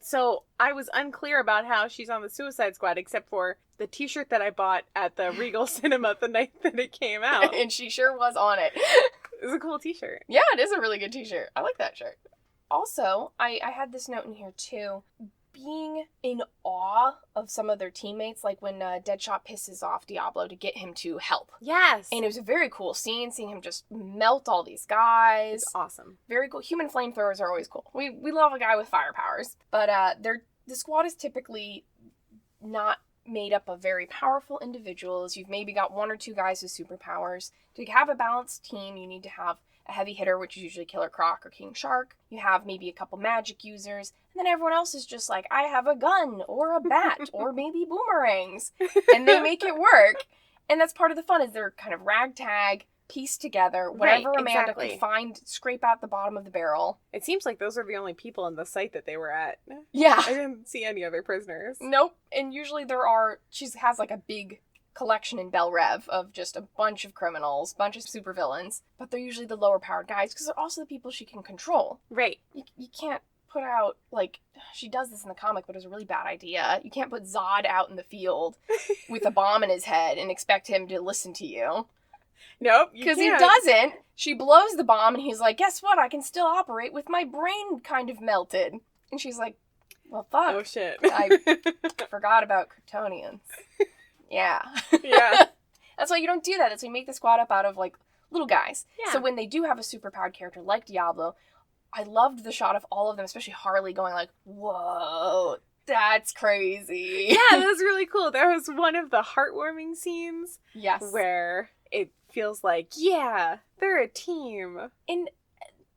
[SPEAKER 1] So I was unclear about how she's on the Suicide Squad, except for the t-shirt that I bought at the Regal Cinema the night that it came out.
[SPEAKER 2] And she sure was on it.
[SPEAKER 1] It was a cool t-shirt.
[SPEAKER 2] Yeah, it is a really good t-shirt. I like that shirt. Also, I had this note in here too. Being in awe of some of their teammates, like when Deadshot pisses off Diablo to get him to help.
[SPEAKER 1] Yes.
[SPEAKER 2] And it was a very cool scene, seeing him just melt all these guys.
[SPEAKER 1] It's awesome.
[SPEAKER 2] Very cool. Human flamethrowers are always cool. We love a guy with fire powers. But the squad is typically not made up of very powerful individuals. You've maybe got 1 or 2 guys with superpowers. To have a balanced team, you need to have a heavy hitter, which is usually Killer Croc or King Shark. You have maybe a couple magic users, and then everyone else is just like, I have a gun or a bat or maybe boomerangs, and they make it work. And that's part of the fun, is they're kind of ragtag, pieced together, whatever Amanda could find, scrape out the bottom of the barrel.
[SPEAKER 1] It seems like those are the only people in the site that they were at.
[SPEAKER 2] Yeah.
[SPEAKER 1] I didn't see any other prisoners.
[SPEAKER 2] Nope. And usually she has like a big collection in Belle Rev of just a bunch of criminals, bunch of supervillains, but they're usually the lower powered guys because they're also the people she can control.
[SPEAKER 1] Right.
[SPEAKER 2] You can't put out, like, she does this in the comic, but it was a really bad idea. You can't put Zod out in the field with a bomb in his head and expect him to listen to you.
[SPEAKER 1] Nope, you
[SPEAKER 2] Because he
[SPEAKER 1] can't.
[SPEAKER 2] doesn't. She blows the bomb, and he's like, guess what? I can still operate with my brain kind of melted. And she's like, well, fuck.
[SPEAKER 1] Oh, shit.
[SPEAKER 2] I forgot about Kryptonians. Yeah.
[SPEAKER 1] Yeah.
[SPEAKER 2] That's why you don't do that. That's why you make the squad up out of, like, little guys.
[SPEAKER 1] Yeah.
[SPEAKER 2] So when they do have a superpowered character like Diablo, I loved the shot of all of them, especially Harley, going like, whoa, that's crazy.
[SPEAKER 1] Yeah, that was really cool. That was one of the heartwarming scenes.
[SPEAKER 2] Yes.
[SPEAKER 1] Where it feels like, yeah, they're a team.
[SPEAKER 2] And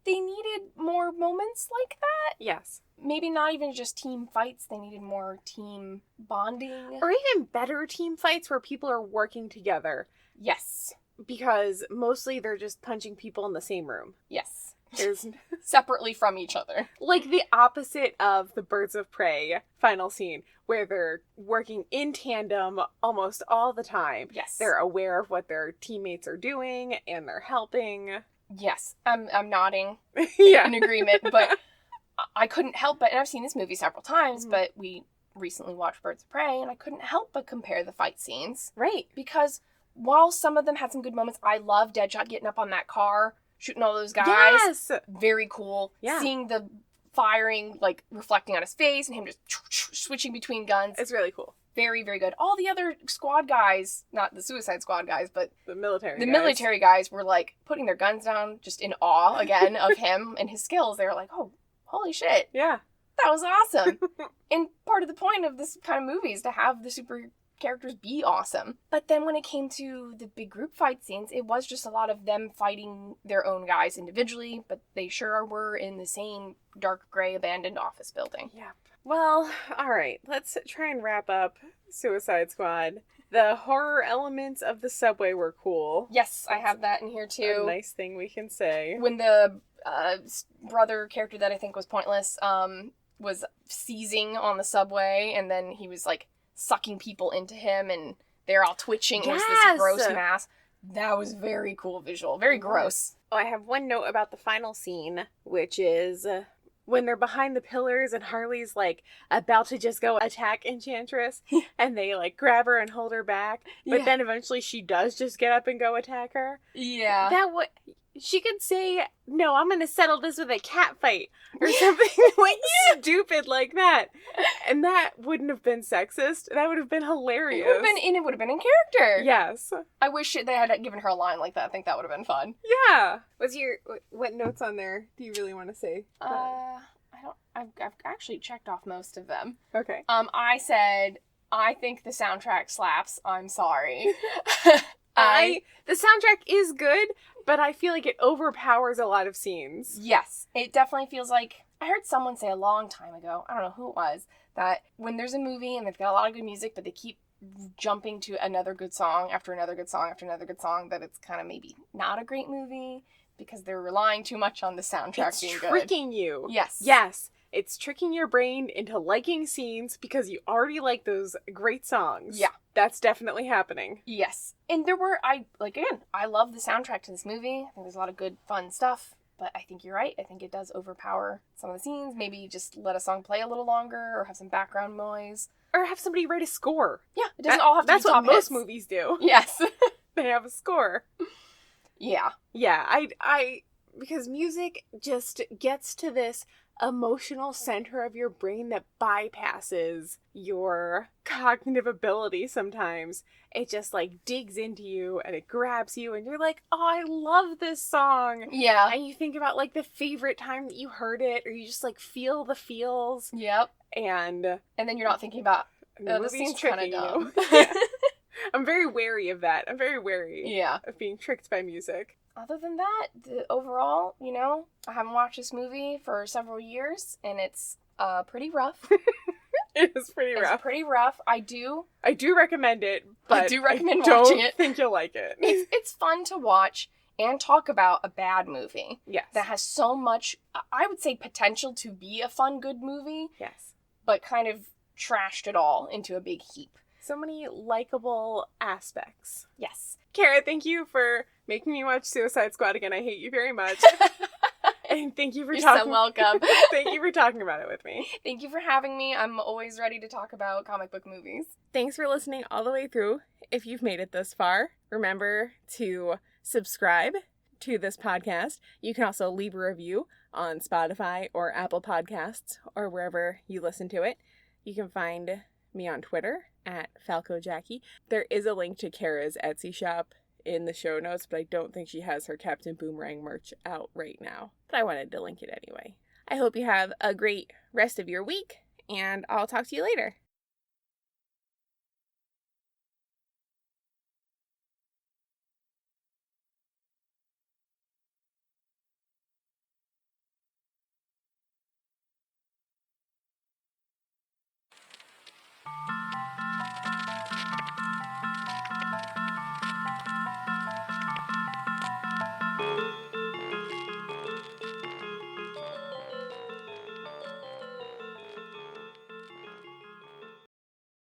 [SPEAKER 2] they needed more moments like that.
[SPEAKER 1] Yes.
[SPEAKER 2] Maybe not even just team fights. They needed more team bonding.
[SPEAKER 1] Or even better team fights where people are working together.
[SPEAKER 2] Yes.
[SPEAKER 1] Because mostly they're just punching people in the same room.
[SPEAKER 2] Yes.
[SPEAKER 1] There's
[SPEAKER 2] Separately from each other.
[SPEAKER 1] like the opposite of the Birds of Prey final scene, where they're working in tandem almost all the time.
[SPEAKER 2] Yes.
[SPEAKER 1] They're aware of what their teammates are doing, and they're helping.
[SPEAKER 2] Yes. I'm nodding
[SPEAKER 1] Yeah.
[SPEAKER 2] in agreement, but I couldn't help but, and I've seen this movie several times,
[SPEAKER 1] Mhm.
[SPEAKER 2] but we recently watched Birds of Prey, and I couldn't help but compare the fight scenes.
[SPEAKER 1] Right.
[SPEAKER 2] Because while some of them had some good moments, I love Deadshot getting up on that car, shooting all those guys.
[SPEAKER 1] Yes!
[SPEAKER 2] Very cool.
[SPEAKER 1] Yeah.
[SPEAKER 2] Seeing the firing, like, reflecting on his face and him just switching between guns.
[SPEAKER 1] It's really cool.
[SPEAKER 2] Very, very good. All the other squad guys, not the Suicide Squad guys, but
[SPEAKER 1] The military
[SPEAKER 2] the
[SPEAKER 1] guys.
[SPEAKER 2] military guys were, like, putting their guns down just in awe, again, of him and his skills. They were like, oh, holy shit.
[SPEAKER 1] Yeah.
[SPEAKER 2] That was awesome. And part of the point of this kind of movie is to have the super characters be awesome. But then when it came to the big group fight scenes, it was just a lot of them fighting their own guys individually, but they sure were in the same dark gray abandoned office building.
[SPEAKER 1] Yeah. Well, all right. Let's try and wrap up Suicide Squad. The horror elements of the subway were cool.
[SPEAKER 2] Yes, I have that in here too.
[SPEAKER 1] A nice thing we can say.
[SPEAKER 2] When the brother character that I think was pointless was seizing on the subway, and then he was like sucking people into him, and they're all twitching. It was this
[SPEAKER 1] Yes!
[SPEAKER 2] gross mass. That was very cool visual. Very gross.
[SPEAKER 1] Oh, I have one note about the final scene, which is when they're behind the pillars and Harley's like about to just go attack Enchantress, and they like grab her and hold her back, but
[SPEAKER 2] Yeah.
[SPEAKER 1] then eventually she does just get up and go attack her.
[SPEAKER 2] Yeah.
[SPEAKER 1] That would she could say, "No, I'm gonna settle this with a cat fight," or something like stupid like that, and that wouldn't have been sexist. That would have been hilarious.
[SPEAKER 2] It would have been, and it would have been in character.
[SPEAKER 1] Yes.
[SPEAKER 2] I wish they had given her a line like that. I think that would have been fun.
[SPEAKER 1] Yeah. What notes on there do you really want to say?
[SPEAKER 2] I've actually checked off most of them.
[SPEAKER 1] Okay.
[SPEAKER 2] I said, I think the soundtrack slaps. I'm sorry.
[SPEAKER 1] The soundtrack is good, but I feel like it overpowers a lot of scenes.
[SPEAKER 2] Yes, it definitely feels like, I heard someone say a long time ago, I don't know who it was, that when there's a movie and they've got a lot of good music, but they keep jumping to another good song after another good song after another good song, that it's kind of maybe not a great movie because they're relying too much on the soundtrack
[SPEAKER 1] It's
[SPEAKER 2] being
[SPEAKER 1] tricking you.
[SPEAKER 2] Yes.
[SPEAKER 1] Yes. It's tricking your brain into liking scenes because you already like those great songs.
[SPEAKER 2] Yeah.
[SPEAKER 1] That's definitely happening.
[SPEAKER 2] Yes. And there were, I love the soundtrack to this movie. I think there's a lot of good, fun stuff. But I think you're right. I think it does overpower some of the scenes. Maybe just let a song play a little longer or have some background noise.
[SPEAKER 1] Or have somebody write a score.
[SPEAKER 2] Yeah, it doesn't all have to
[SPEAKER 1] That's
[SPEAKER 2] be top
[SPEAKER 1] what most
[SPEAKER 2] hits.
[SPEAKER 1] movies do.
[SPEAKER 2] Yes.
[SPEAKER 1] They have a score.
[SPEAKER 2] Yeah.
[SPEAKER 1] Yeah, I because music just gets to this emotional center of your brain that bypasses your cognitive ability sometimes. It just like digs into you and it grabs you and you're like, oh, I love this song.
[SPEAKER 2] Yeah.
[SPEAKER 1] And you think about like the favorite time that you heard it, or you just like feel the feels,
[SPEAKER 2] Yep.
[SPEAKER 1] and
[SPEAKER 2] And then you're not thinking about,
[SPEAKER 1] the
[SPEAKER 2] this
[SPEAKER 1] movie's
[SPEAKER 2] seems kind of
[SPEAKER 1] tricking
[SPEAKER 2] dumb.
[SPEAKER 1] you. Yeah. I'm very wary of that. I'm very wary
[SPEAKER 2] Yeah.
[SPEAKER 1] of being tricked by music.
[SPEAKER 2] Other than that, overall, I haven't watched this movie for several years, and it's pretty rough.
[SPEAKER 1] It is pretty rough.
[SPEAKER 2] It's pretty rough. I do
[SPEAKER 1] recommend it, but
[SPEAKER 2] I do recommend
[SPEAKER 1] don't
[SPEAKER 2] watching it.
[SPEAKER 1] think you'll like it.
[SPEAKER 2] It's fun to watch and talk about a bad movie
[SPEAKER 1] Yes.
[SPEAKER 2] that has so much, I would say, potential to be a fun, good movie,
[SPEAKER 1] Yes.
[SPEAKER 2] but kind of trashed it all into a big heap.
[SPEAKER 1] So many likable aspects.
[SPEAKER 2] Yes.
[SPEAKER 1] Kara, thank you for making me watch Suicide Squad again. I hate you very much. And thank you for
[SPEAKER 2] You're
[SPEAKER 1] talking.
[SPEAKER 2] so welcome.
[SPEAKER 1] Thank you for talking about it with me.
[SPEAKER 2] Thank you for having me. I'm always ready to talk about comic book movies.
[SPEAKER 1] Thanks for listening all the way through. If you've made it this far, remember to subscribe to this podcast. You can also leave a review on Spotify or Apple Podcasts or wherever you listen to it. You can find me on Twitter at FalcoJackie. There is a link to Kara's Etsy shop in the show notes, but I don't think she has her Captain Boomerang merch out right now. But I wanted to link it anyway. I hope you have a great rest of your week, and I'll talk to you later.